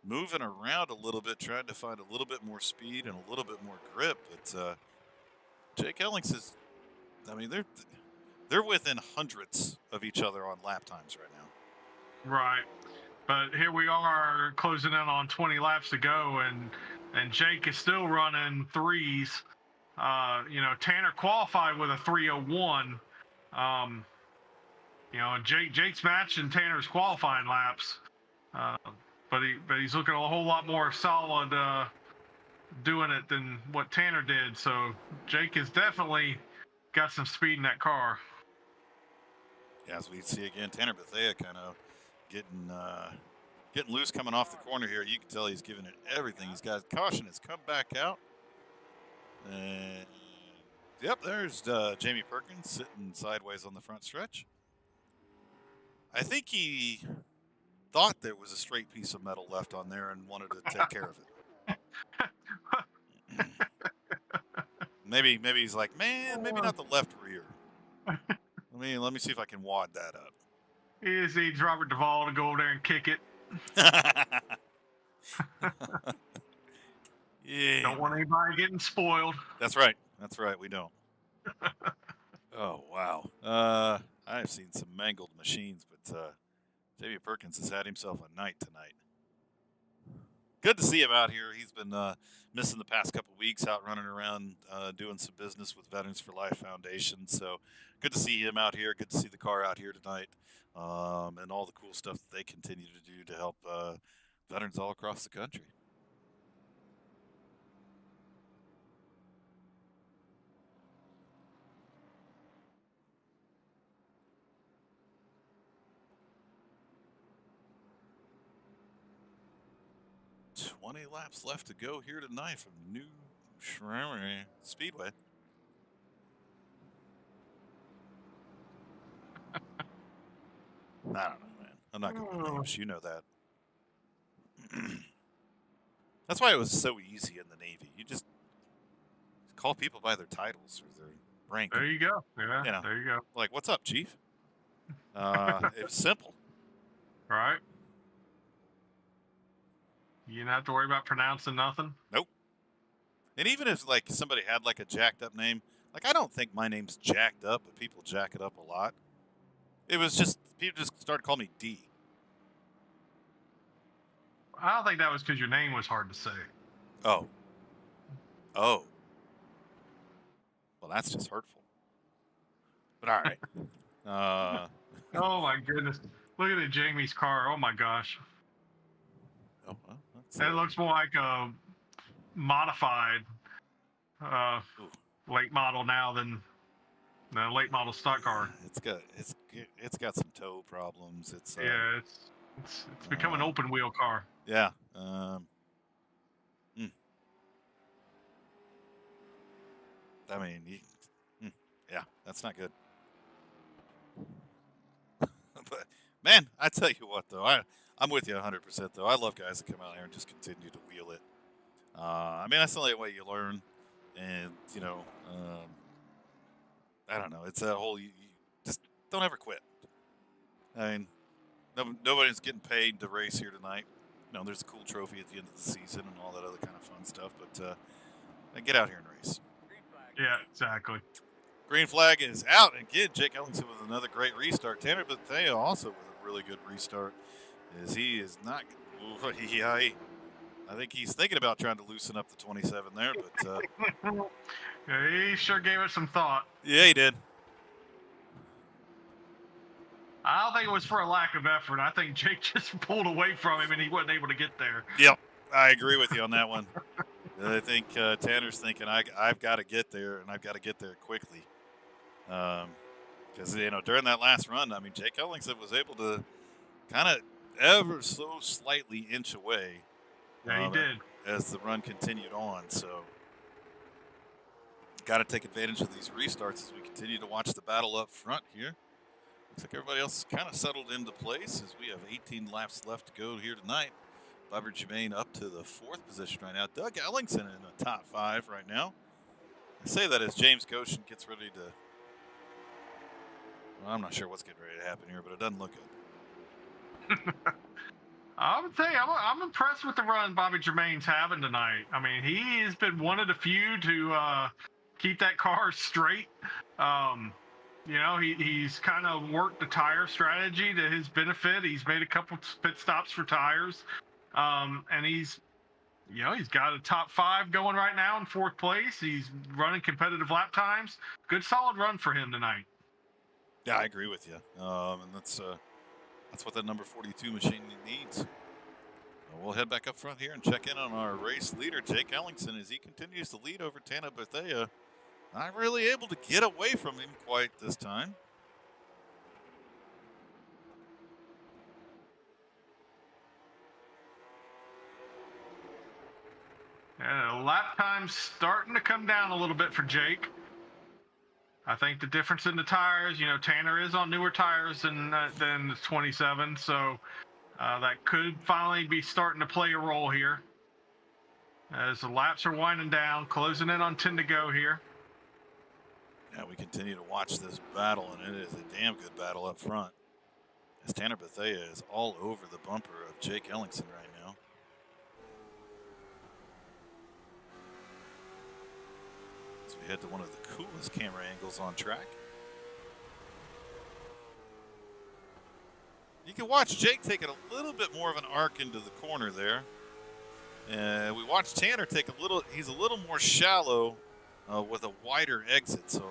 moving around a little bit, trying to find a little bit more speed and a little bit more grip. But Jake Ellingson's, I mean, they're within hundreds of each other on lap times right now. Right. But here we are closing in on 20 laps to go, and Jake is still running threes. Tanner qualified with a 3:01. Jake's matching Tanner's qualifying laps. But he's looking a whole lot more solid doing it than what Tanner did. So Jake has definitely got some speed in that car. Yeah, as we see again, Tanner Bethea kind of getting loose coming off the corner here. You can tell he's giving it everything. He's got caution. Has come back out. And yep, there's Jamie Perkins sitting sideways on the front stretch. I think he thought there was a straight piece of metal left on there and wanted to take care of it. Maybe he's like, man, maybe not the left rear. Let me see if I can wad that up. He just needs Robert Duvall to go over there and kick it. Yeah. Don't want anybody getting spoiled. That's right. We don't. Oh, wow. I've seen some mangled machines, but Jamie Perkins has had himself a night tonight. Good to see him out here. He's been missing the past couple weeks, out running around doing some business with Veterans for Life Foundation. So good to see him out here. Good to see the car out here tonight, and all the cool stuff that they continue to do to help veterans all across the country. $20 laps left to go here tonight from New Symrna Speedway. I don't know, man. I'm not good with names. You know that. That's why it was so easy in the Navy. You just call people by their titles or their rank. There you go. Yeah, You know. there you go. Like, what's up, Chief? It was simple. Right? You didn't have to worry about pronouncing nothing? Nope. And even if like somebody had like a jacked up name, like I don't think my name's jacked up, but people jack it up a lot. It was just people just started calling me D. I don't think that was because your name was hard to say. Oh. Oh. Well, that's just hurtful. But all right. Oh my goodness! Look at Jamie's car. Oh my gosh! Oh, well, that's, It looks more like a modified ooh. late model now than the late model stock car. It's got some toe problems. It's Yeah, it's become an open wheel car. yeah. I mean, yeah, that's not good. But man, I tell you what though, I'm with you 100% though. I love guys that come out here and just continue to wheel it. I mean, that's the only way you learn, and you know, I don't know. It's that whole you just don't ever quit. I mean, nobody's getting paid to race here tonight. You know, there's a cool trophy at the end of the season and all that other kind of fun stuff. But get out here and race. Yeah, exactly. Green flag is out again. Jake Ellingson with another great restart. Tanner Bethea also with a really good restart. As he is not. I think he's thinking about trying to loosen up the 27 there, but Yeah, he sure gave it some thought. yeah, he did. I don't think it was for a lack of effort. I think Jake just pulled away from him and he wasn't able to get there. Yep, I agree with you on that one. I think Tanner's thinking I've got to get there, and I've got to get there quickly. Because you know during that last run, I mean Jake Ellingson was able to kind of ever so slightly inch away. Yeah, he did. As the run continued on. So got to take advantage of these restarts as we continue to watch the battle up front here. Looks like everybody else is kind of settled into place as we have 18 laps left to go here tonight. Bobby Jermaine up to the 4th position right now. Doug Ellingson in the top 5 right now. I say that as James Goshen gets ready to. Well, I'm not sure what's getting ready to happen here, but it doesn't look good. I would say I'm impressed with the run Bobby Jermaine's having tonight. I mean, he has been one of the few to keep that car straight. You know, he's kind of worked the tire strategy to his benefit. He's made a couple pit stops for tires, and he's got a top 5 going right now in 4th place. He's running competitive lap times. Good solid run for him tonight. Yeah, I agree with you, and that's what that number 42 machine needs. We'll head back up front here and check in on our race leader, Jake Ellingson, as he continues to lead over Tanner Bethea. Not really able to get away from him quite this time. And lap time's starting to come down a little bit for Jake. I think the difference in the tires, you know, Tanner is on newer tires than the 27, so that could finally be starting to play a role here. As the laps are winding down, closing in on 10 to go here. Yeah, we continue to watch this battle, and it is a damn good battle up front. As Tanner Bethea is all over the bumper of Jake Ellingson right now. As we head to one of the coolest camera angles on track. You can watch Jake taking a little bit more of an arc into the corner there. We watched Tanner take he's a little more shallow with a wider exit. So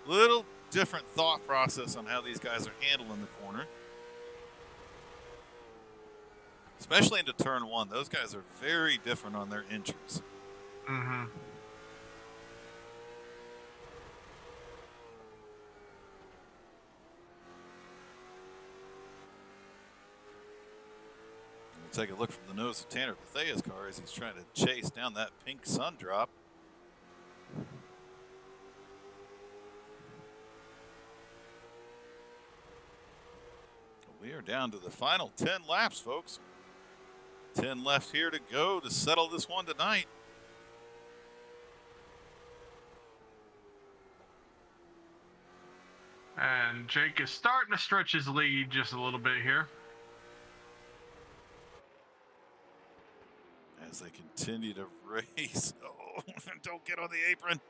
a little different thought process on how these guys are handling the corner. Especially into turn 1. Those guys are very different on their entries. Mm-hmm. We'll take a look from the nose of Tanner Bethea's car as he's trying to chase down that pink sun drop. We are down to the final 10 laps, folks. 10 left here to go to settle this one tonight. And Jake is starting to stretch his lead just a little bit here. as they continue to race. Oh, don't get on the apron.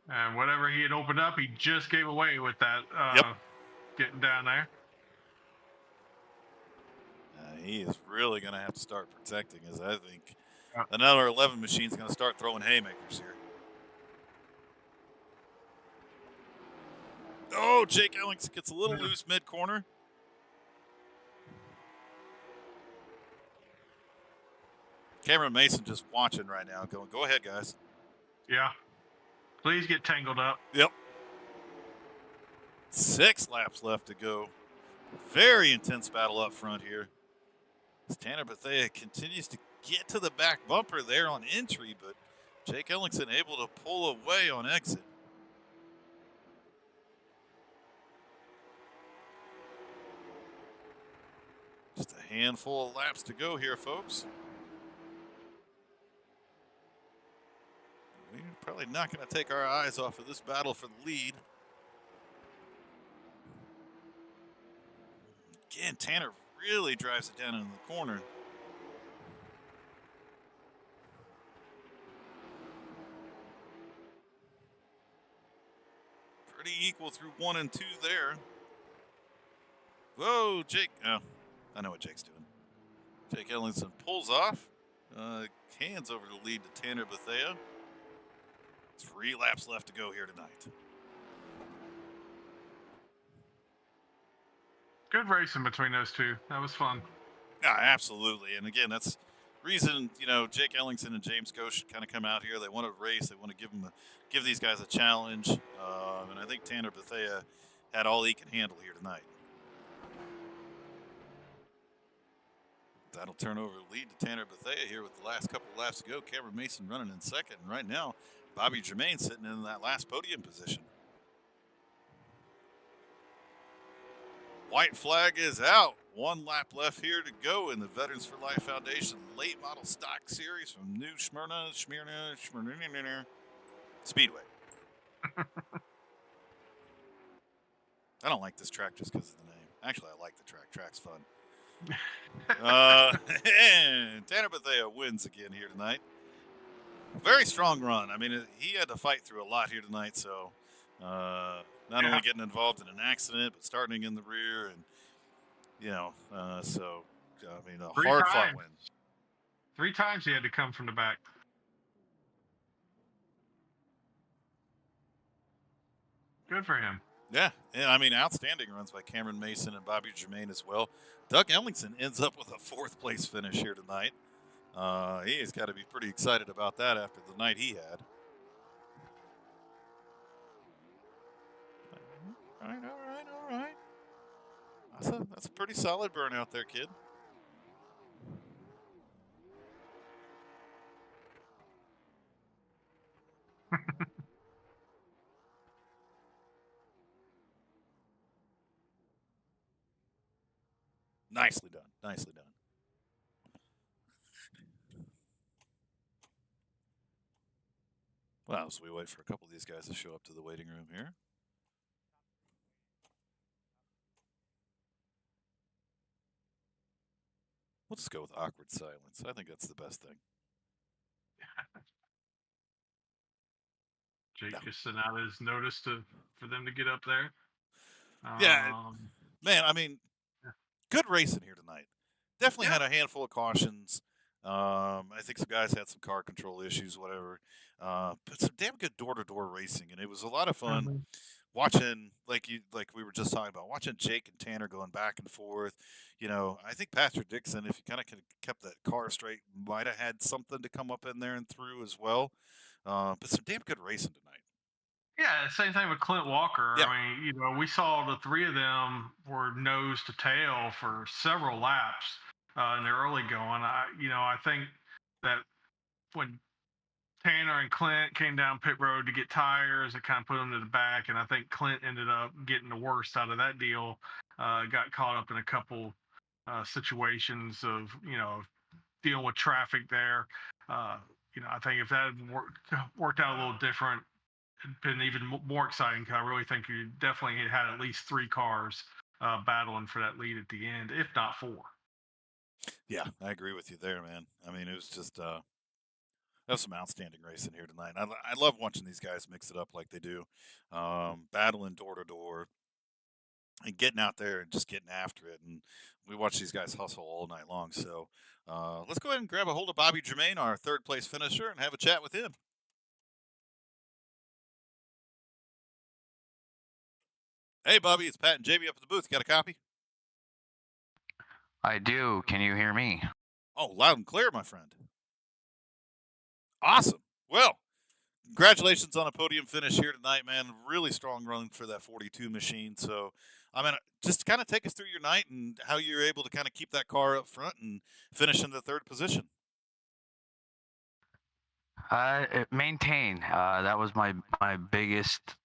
And whatever he had opened up, he just gave away with that Yep. getting down there. He is really going to have to start protecting, as I think Yeah. another 11 machine is going to start throwing haymakers here. Oh, Jake Ellings gets a little loose mid-corner. Cameron Mason just watching right now, going, go ahead, guys. Yeah. Please get tangled up. Yep. 6 laps left to go. Very intense battle up front here. As Tanner Bethea continues to get to the back bumper there on entry, but Jake Ellingson able to pull away on exit. Just a handful of laps to go here, folks. We're probably not going to take our eyes off of this battle for the lead. Again, Tanner really drives it down into the corner. Pretty equal through 1 and 2 there. Whoa, Jake. Oh, I know what Jake's doing. Jake Ellingson pulls off. Hands over the lead to Tanner Bethea. 3 laps left to go here tonight. Good racing between those two. That was fun. Yeah, absolutely. And again, that's reason, Jake Ellingson and James Ghosh kind of come out here. They want to race. They want to give these guys a challenge. And I think Tanner Bethea had all he can handle here tonight. That'll turn over the lead to Tanner Bethea here with the last couple of laps to go. Cameron Mason running in second. And right now, Bobby Germain sitting in that last podium position. White flag is out. 1 lap left here to go in the Veterans for Life Foundation late model stock series from New Symrna Speedway. I don't like this track just because of the name. Actually, I like the track. Track's fun. And Tanner Bethea wins again here tonight. Very strong run. I mean, he had to fight through a lot here tonight, so not only getting involved in an accident, but starting in the rear, and a hard-fought win. 3 times he had to come from the back. Good for him. Yeah, I mean, outstanding runs by Cameron Mason and Bobby Germain as well. Doug Ellingson ends up with a 4th place finish here tonight. He has got to be pretty excited about that after the night he had. All right. That's a pretty solid burnout there, kid. Nicely done. Nicely done. Well, so we wait for a couple of these guys to show up to the waiting room here. We'll just go with awkward silence. I think that's the best thing. Jake just sent out his notice for them to get up there. Yeah, man, I mean, good racing here tonight. Definitely had a handful of cautions. I think some guys had some car control issues, whatever. But some damn good door-to-door racing, and it was a lot of fun watching, like we were just talking about, watching Jake and Tanner going back and forth. I think Patrick Dixon, if he kind of kept that car straight, might have had something to come up in there and through as well. But some damn good racing tonight. Yeah, same thing with Clint Walker. Yeah. I mean, we saw the 3 of them were nose to tail for several laps in the early going. I think that when Tanner and Clint came down pit road to get tires, it kind of put them to the back, and I think Clint ended up getting the worst out of that deal. Got caught up in a couple situations of dealing with traffic there. I think if that had worked out a little different, been even more exciting because I really think you definitely had at least 3 cars battling for that lead at the end, if not 4. Yeah, I agree with you there, man. I mean, it was just that's some outstanding racing here tonight. I love watching these guys mix it up like they do, battling door to door and getting out there and just getting after it. And we watch these guys hustle all night long. So let's go ahead and grab a hold of Bobby Germain, our third place finisher, and have a chat with him. Hey, Bobby, it's Pat and JB up at the booth. Got a copy? I do. Can you hear me? Oh, loud and clear, my friend. Awesome. Well, congratulations on a podium finish here tonight, man. Really strong run for that 42 machine. So, I mean, just kind of take us through your night and how you're able to kind of keep that car up front and finish in the third position. Maintain. That was my biggest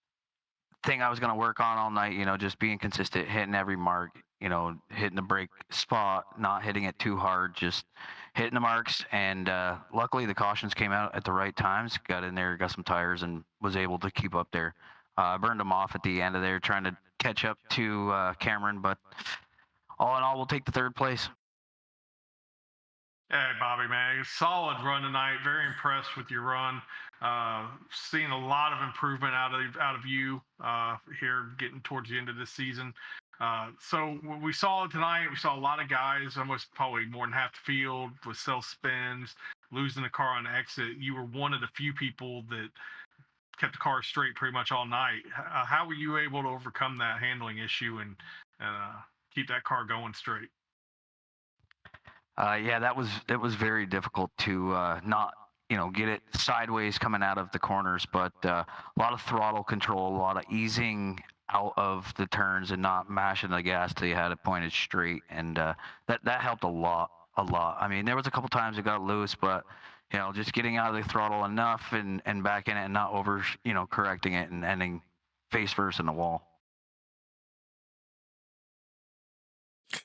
thing I was going to work on all night. You know, just being consistent, hitting every mark. You know, hitting the brake spot, not hitting it too hard, just hitting the marks. And luckily, the cautions came out at the right times. Got in there, got some tires, and was able to keep up there. Burned them off at the end of there, trying to catch up to Cameron. But all in all, we'll take the third place. Hey, Bobby, man, solid run tonight. Very impressed with your run. Seeing a lot of improvement out of you here, getting towards the end of this season. So when we saw it tonight, we saw a lot of guys, almost probably more than half the field, with self spins, losing the car on exit. You were one of the few people that kept the car straight pretty much all night. How were you able to overcome that handling issue and keep that car going straight? Yeah, it was very difficult to not get it sideways coming out of the corners, but a lot of throttle control, a lot of easing out of the turns and not mashing the gas till you had it pointed straight, and that helped a lot. I mean, there was a couple times it got loose, but just getting out of the throttle enough and back in it and not over correcting it and ending face first in the wall.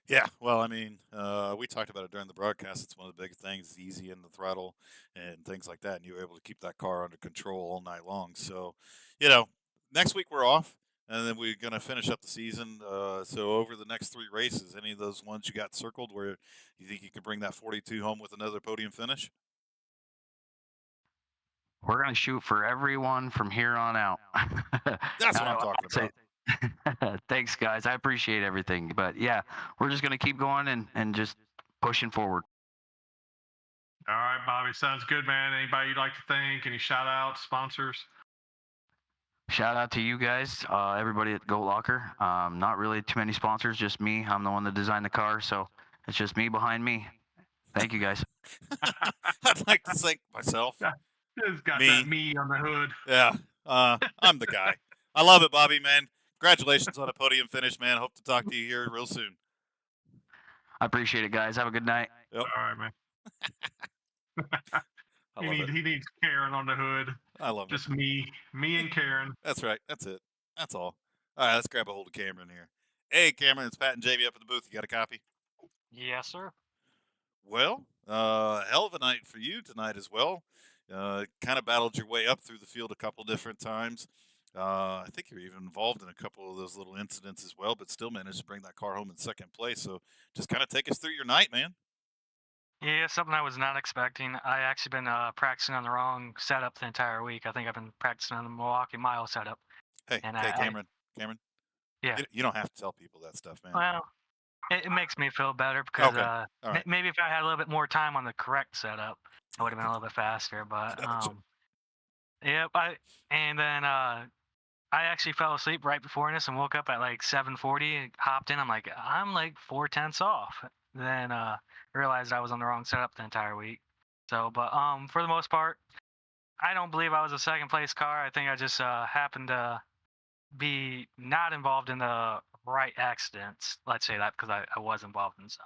Yeah, well, I mean, we talked about it during the broadcast. It's one of the big things, easy in the throttle and things like that. And you were able to keep that car under control all night long. So, next week we're off, and then we're going to finish up the season. So over the next 3 races, any of those ones you got circled where you think you could bring that 42 home with another podium finish? We're going to shoot for everyone from here on out. That's what I'm talking about. Thanks, guys. I appreciate everything. But yeah, we're just going to keep going and just pushing forward. All right, Bobby. Sounds good, man. Anybody you'd like to thank? Any shout outs, sponsors? Shout out to you guys, everybody at Goat Locker. Not really too many sponsors, just me. I'm the one that designed the car, so it's just me behind me. Thank you, guys. I'd like to thank myself. It's got that me on the hood. Yeah, I'm the guy. I love it, Bobby, man. Congratulations on a podium finish, man. Hope to talk to you here real soon. I appreciate it, guys. Have a good night. Yep. All right, man. He needs Karen on the hood. I love Just me and Karen. That's right. That's it. That's all. All right, let's grab a hold of Cameron here. Hey, Cameron, it's Pat and JB up at the booth. You got a copy? Yes, sir. Well, hell of a night for you tonight as well. Kind of battled your way up through the field a couple different times. I think you're even involved in a couple of those little incidents as well, but still managed to bring that car home in second place. So just kind of take us through your night, man. Yeah, something I was not expecting. I actually been practicing on the wrong setup the entire week. I think I've been practicing on the Milwaukee Mile setup. Hey, And Cameron. Yeah. You don't have to tell people that stuff, man. Well, it makes me feel better because Okay. All right. maybe if I had a little bit more time on the correct setup, I would have been a little bit faster. But Gotcha. yep. And then I actually fell asleep right before this and woke up at like 7:40 and hopped in. I'm like 4/10 off. Then realized I was on the wrong setup the entire week. So, but for the most part, I don't believe I was a second place car. I think I just happened to be not involved in the right accidents. Let's say that because I was involved in some.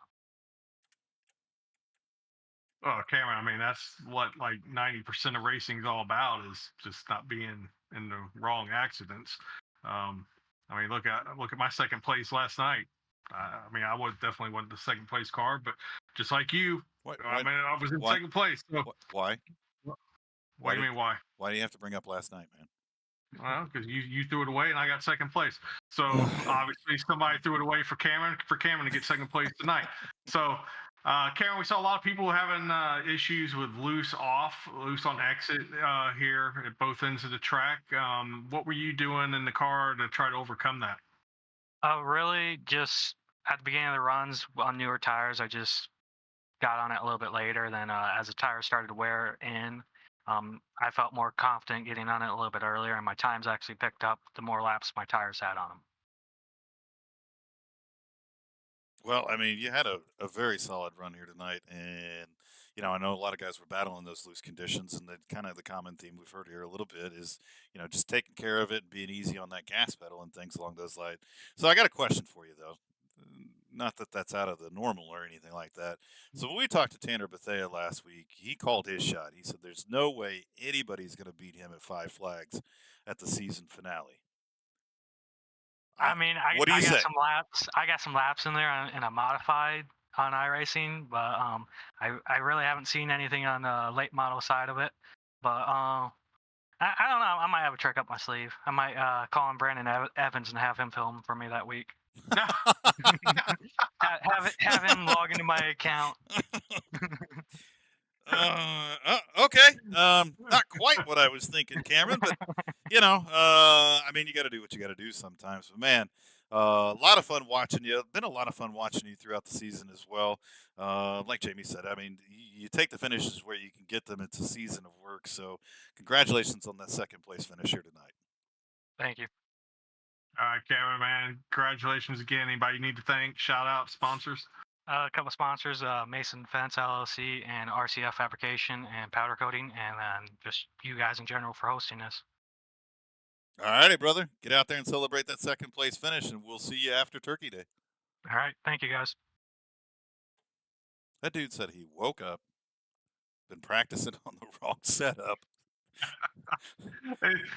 Oh, Cameron, I mean, that's what like 90% of racing is all about, is just not being in the wrong accidents. I mean, look at my second place last night. I mean, I was definitely wasn't the second place car, but just like you, I was in second place. So Why? what do you mean, why? Why do you have to bring up last night, man? Well, because you threw it away and I got second place. So obviously somebody threw it away for Cameron to get second place tonight. So Cameron, we saw a lot of people having issues with loose on exit here at both ends of the track. What were you doing in the car to try to overcome that? Really, just at the beginning of the runs on newer tires, I just got on it a little bit later. Then as the tires started to wear in, I felt more confident getting on it a little bit earlier, and my times actually picked up the more laps my tires had on them. Well, I mean, you had a very solid run here tonight, and I know a lot of guys were battling those loose conditions, and the common theme we've heard here a little bit is, just taking care of it, and being easy on that gas pedal, and things along those lines. So I got a question for you though. Not that that's out of the normal or anything like that. So when we talked to Tanner Bethea last week, he called his shot. He said there's no way anybody's going to beat him at Five Flags at the season finale. I mean, What do you I got say? some laps. I got some laps in there in a modified on iRacing, but I really haven't seen anything on the late model side of it. But I don't know. I might have a trick up my sleeve. I might call on Brandon Evans and have him film for me that week. have him log into my account. Okay. Not quite what I was thinking, Cameron, but I mean, you got to do what you got to do sometimes. But man, a lot of fun watching you. Been a lot of fun watching you throughout the season as well. Like Jamie said, I mean, you take the finishes where you can get them. It's a season of work. So, congratulations on that second place finish here tonight. Thank you. All right, Cameron, man, congratulations again. Anybody you need to thank? Shout out sponsors. A couple of sponsors, Mason Fence LLC and RCF Fabrication and Powder Coating, and then just you guys in general for hosting this. All righty, brother. Get out there and celebrate that second place finish, and we'll see you after Turkey Day. All right. Thank you, guys. That dude said he woke up, been practicing on the wrong setup.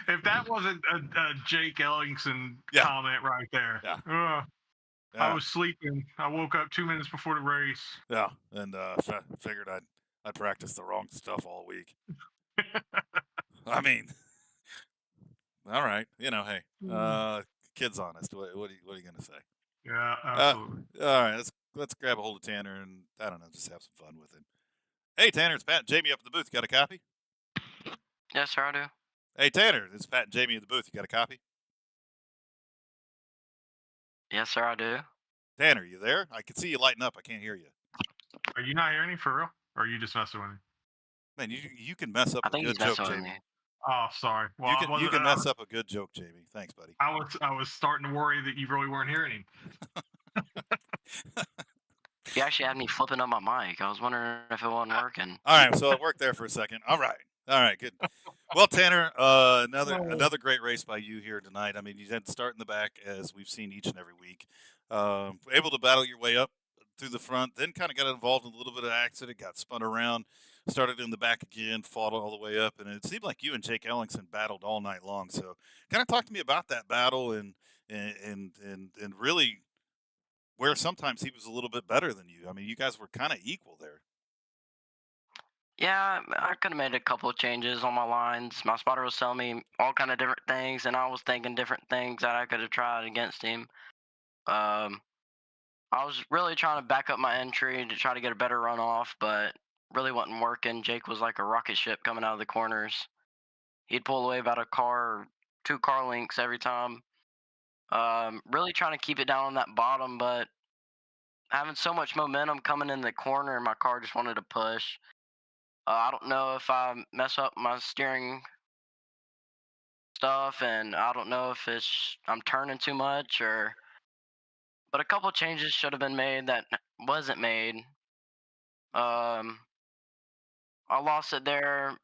If that wasn't a Jake Ellingson comment right there. Yeah. I was sleeping. I woke up 2 minutes before the race. Yeah, and figured I'd practice the wrong stuff all week. I mean, all right, hey, kid's honest. What are you gonna say? Yeah, absolutely. All right, let's grab a hold of Tanner and I don't know, just have some fun with him. Hey, Tanner, it's Pat and Jamie up in the booth. You got a copy? Yes, sir, I do. Hey, Tanner, it's Pat and Jamie in the booth. You got a copy? Yes, sir, I do. Tanner, you there? I can see you lighting up. I can't hear you. Are you not hearing me for real? Or are you just messing with me? Man, you can mess up I a think good he's joke, messing with Jamie. me. Oh, sorry. Well, You can mess up a good joke, Jamie. Thanks, buddy. I was starting to worry that you really weren't hearing him. You actually had me flipping up my mic. I was wondering if it wasn't working. All right, so it worked there for a second. All right, good. Well, Tanner, another great race by you here tonight. I mean, you had to start in the back as we've seen each and every week. Able to battle your way up through the front, then kind of got involved in a little bit of accident, got spun around, started in the back again, fought all the way up, and it seemed like you and Jake Ellingson battled all night long. So, kind of talk to me about that battle and really where sometimes he was a little bit better than you. I mean, you guys were kind of equal there. Yeah, I could have made a couple of changes on my lines. My spotter was telling me all kind of different things, and I was thinking different things that I could have tried against him. I was really trying to back up my entry to try to get a better runoff, but really wasn't working. Jake was like a rocket ship coming out of the corners. He'd pull away about a car, 2 car lengths every time. Really trying to keep it down on that bottom, but having so much momentum coming in the corner, my car just wanted to push. I don't know if I mess up my steering stuff, and I don't know if I'm turning too much but a couple changes should have been made that wasn't made. I lost it there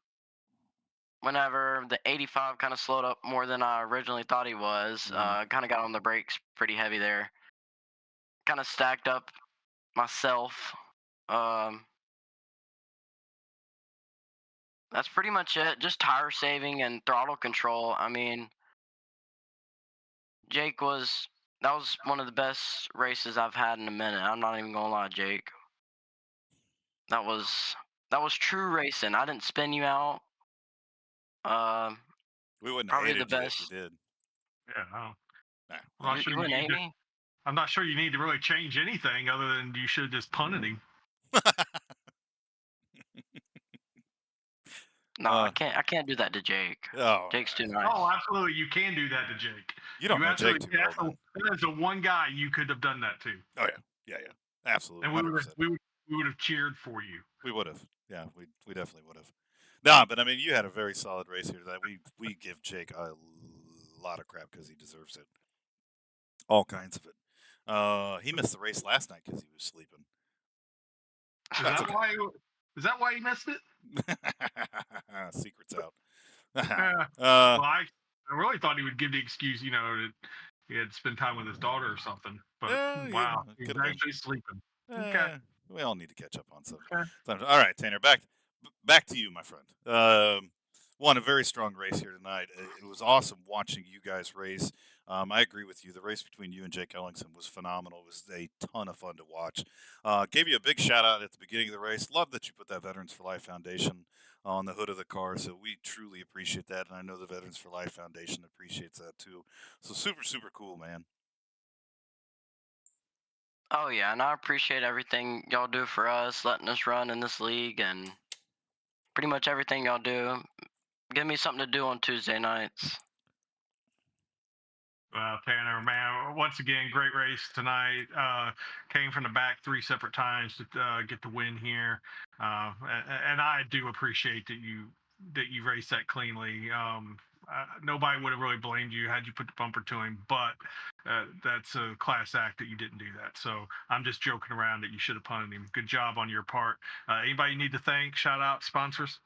whenever the 85 kind of slowed up more than I originally thought he was. Kind of got on the brakes pretty heavy there. Kind of stacked up myself. That's pretty much it. Just tire saving and throttle control. I mean, that was one of the best races I've had in a minute. I'm not even gonna lie, Jake. That was true racing. I didn't spin you out. We wouldn't Probably have the hated you if you best. did. Yeah, no. Nah, I'm not You, sure you you wouldn't need hate to, me? I'm not sure you need to really change anything other than you should have just punted him. No, uh, I can't do that to Jake. oh, Jake's too man. nice. Oh, absolutely, you can do that to Jake. You don't You know Jake absolutely too can. well, then. That is the one guy you could have done that to, Oh yeah, absolutely, and we would 100%. have we would have cheered for you. We would have. Yeah, we definitely would have. No, but I mean, you had a very solid race here today. We give Jake a lot of crap because he deserves it. All kinds of it. He missed the race last night because he was sleeping. Is That's that okay. why? Is that why you missed it? Secrets out. Yeah. uh, Well, I really thought he would give the excuse, that he had to spend time with his daughter or something. But wow, it he's could have been. actually sleeping. Okay. We all need to catch up on some. Okay. All right, Tanner, back to you, my friend. Won a very strong race here tonight. It was awesome watching you guys race. I agree with you. The race between you and Jake Ellingson was phenomenal. It was a ton of fun to watch. Gave you a big shout out at the beginning of the race. Love that you put that Veterans for Life Foundation on the hood of the car. So we truly appreciate that, and I know the Veterans for Life Foundation appreciates that too. So super cool, man. Oh yeah, and I appreciate everything y'all do for us, letting us run in this league, and pretty much everything y'all do. Give me something to do on Tuesday nights. Well, Tanner, man, once again, great race tonight. Came from the back 3 separate times to get the win here, and I do appreciate that you raced that cleanly. Nobody would have really blamed you had you put the bumper to him, but that's a class act that you didn't do that. So I'm just joking around that you should have punted him. Good job on your part. Anybody you need to thank? Shout out sponsors.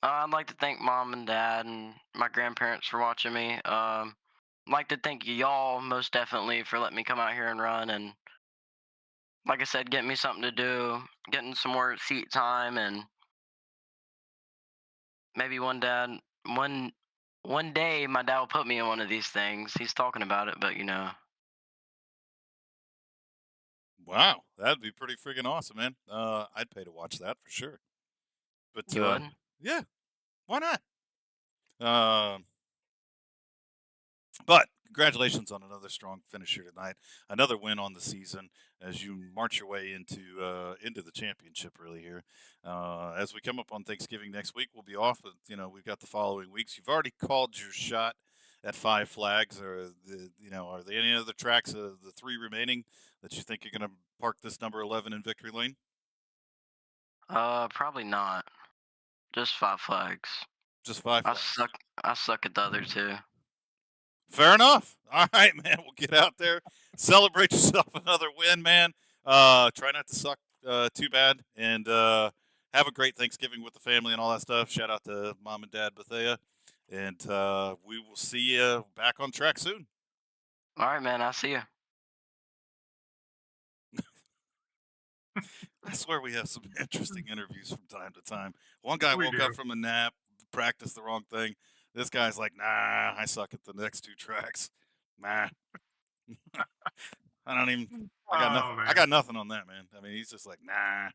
I'd like to thank mom and dad and my grandparents for watching me. I'd like to thank y'all most definitely for letting me come out here and run, and like I said, getting me something to do, getting some more seat time, and maybe one day my dad will put me in one of these things. He's talking about it, but Wow, that'd be pretty friggin' awesome, man. I'd pay to watch that for sure. But you would. yeah, why not? But congratulations on another strong finish here tonight. Another win on the season as you march your way into the championship. Really here, as we come up on Thanksgiving next week, we'll be off. But we've got the following weeks. You've already called your shot at 5 Flags, or are there any other tracks of the 3 remaining that you think you're going to park this number 11 in victory lane? Probably not. Just 5 Flags. Just 5 I Flags. suck at the other 2. Fair enough. All right, man. We'll get out there, celebrate yourself another win, man. Try not to suck too bad, and have a great Thanksgiving with the family and all that stuff. Shout out to Mom and Dad Bethea, and we will see you back on track soon. All right, man. I'll see you. I swear we have some interesting interviews from time to time. One guy We woke do. up from a nap, practiced the wrong thing. This guy's like, nah, I suck at the next 2 tracks. Nah. I don't even. I got nothing. Oh, man. I got nothing on that, man. I mean, he's just like, nah.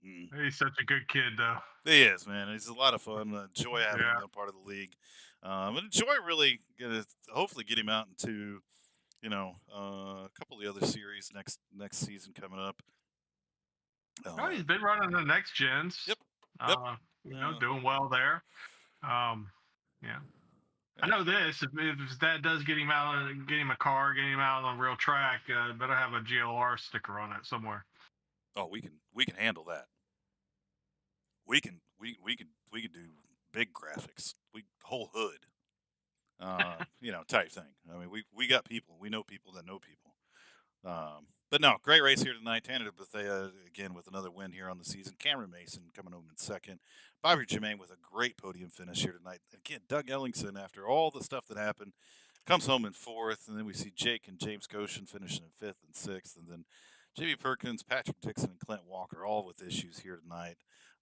He's such a good kid, though. He is, man. He's a lot of fun. Enjoy having Yeah. him a part of the league. And enjoy really gonna hopefully get him out into, a couple of the other series next season coming up. Oh, he's been running the next gens. Yep. Doing well there. Yeah. I know this. If his dad does get him out, get him a car, get him out on a real track, better have a GLR sticker on it somewhere. Oh, we can handle that. We can do big graphics. Whole hood. Type thing. I mean, we got people. We know people that know people. But no, great race here tonight. Tanner Bethea again with another win here on the season. Cameron Mason coming home in second. Bobby Jermaine with a great podium finish here tonight. Again, Doug Ellingson, after all the stuff that happened, comes home in 4th. And then we see Jake and James Goshen finishing in 5th and 6th. And then J.B. Perkins, Patrick Dixon, and Clint Walker all with issues here tonight.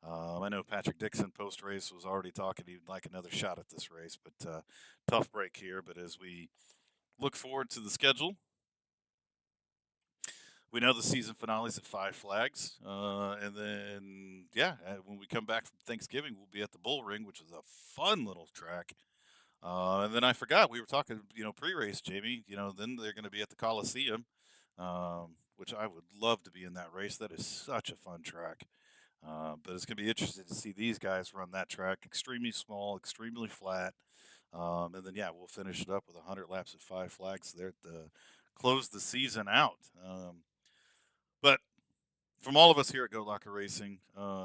I know Patrick Dixon post-race was already talking he'd like another shot at this race. But tough break here. But as we look forward to the schedule, we know the season finale's at 5 Flags. And then, when we come back from Thanksgiving, we'll be at the Bull Ring, which is a fun little track. And then I forgot we were talking, pre-race, Jamie. Then they're going to be at the Coliseum, which I would love to be in that race. That is such a fun track. But it's going to be interesting to see these guys run that track. Extremely small, extremely flat. And then, yeah, we'll finish it up with 100 laps at 5 flags there to close the season out. But from all of us here at Go Locker Racing,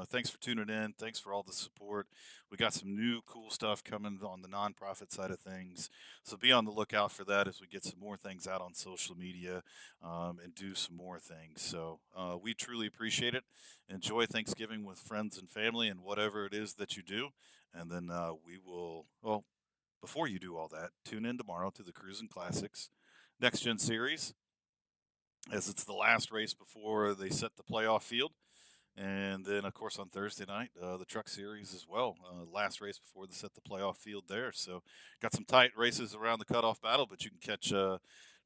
thanks for tuning in. Thanks for all the support. We got some new cool stuff coming on the nonprofit side of things. So be on the lookout for that as we get some more things out on social media and do some more things. So we truly appreciate it. Enjoy Thanksgiving with friends and family and whatever it is that you do. And then we will, well, before you do all that, tune in tomorrow to the Cruising Classics Next Gen Series, as it's the last race before they set the playoff field. And then, of course, on Thursday night, the Truck Series as well. Last race before they set the playoff field there. So, got some tight races around the cutoff battle, but you can catch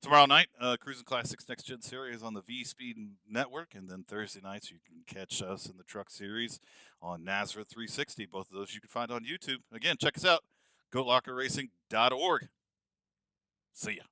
tomorrow night Cruising Classics Next Gen Series on the V Speed Network. And then Thursday nights, you can catch us in the Truck Series on Nazareth 360. Both of those you can find on YouTube. Again, check us out, GoLockerRacing.org. See ya.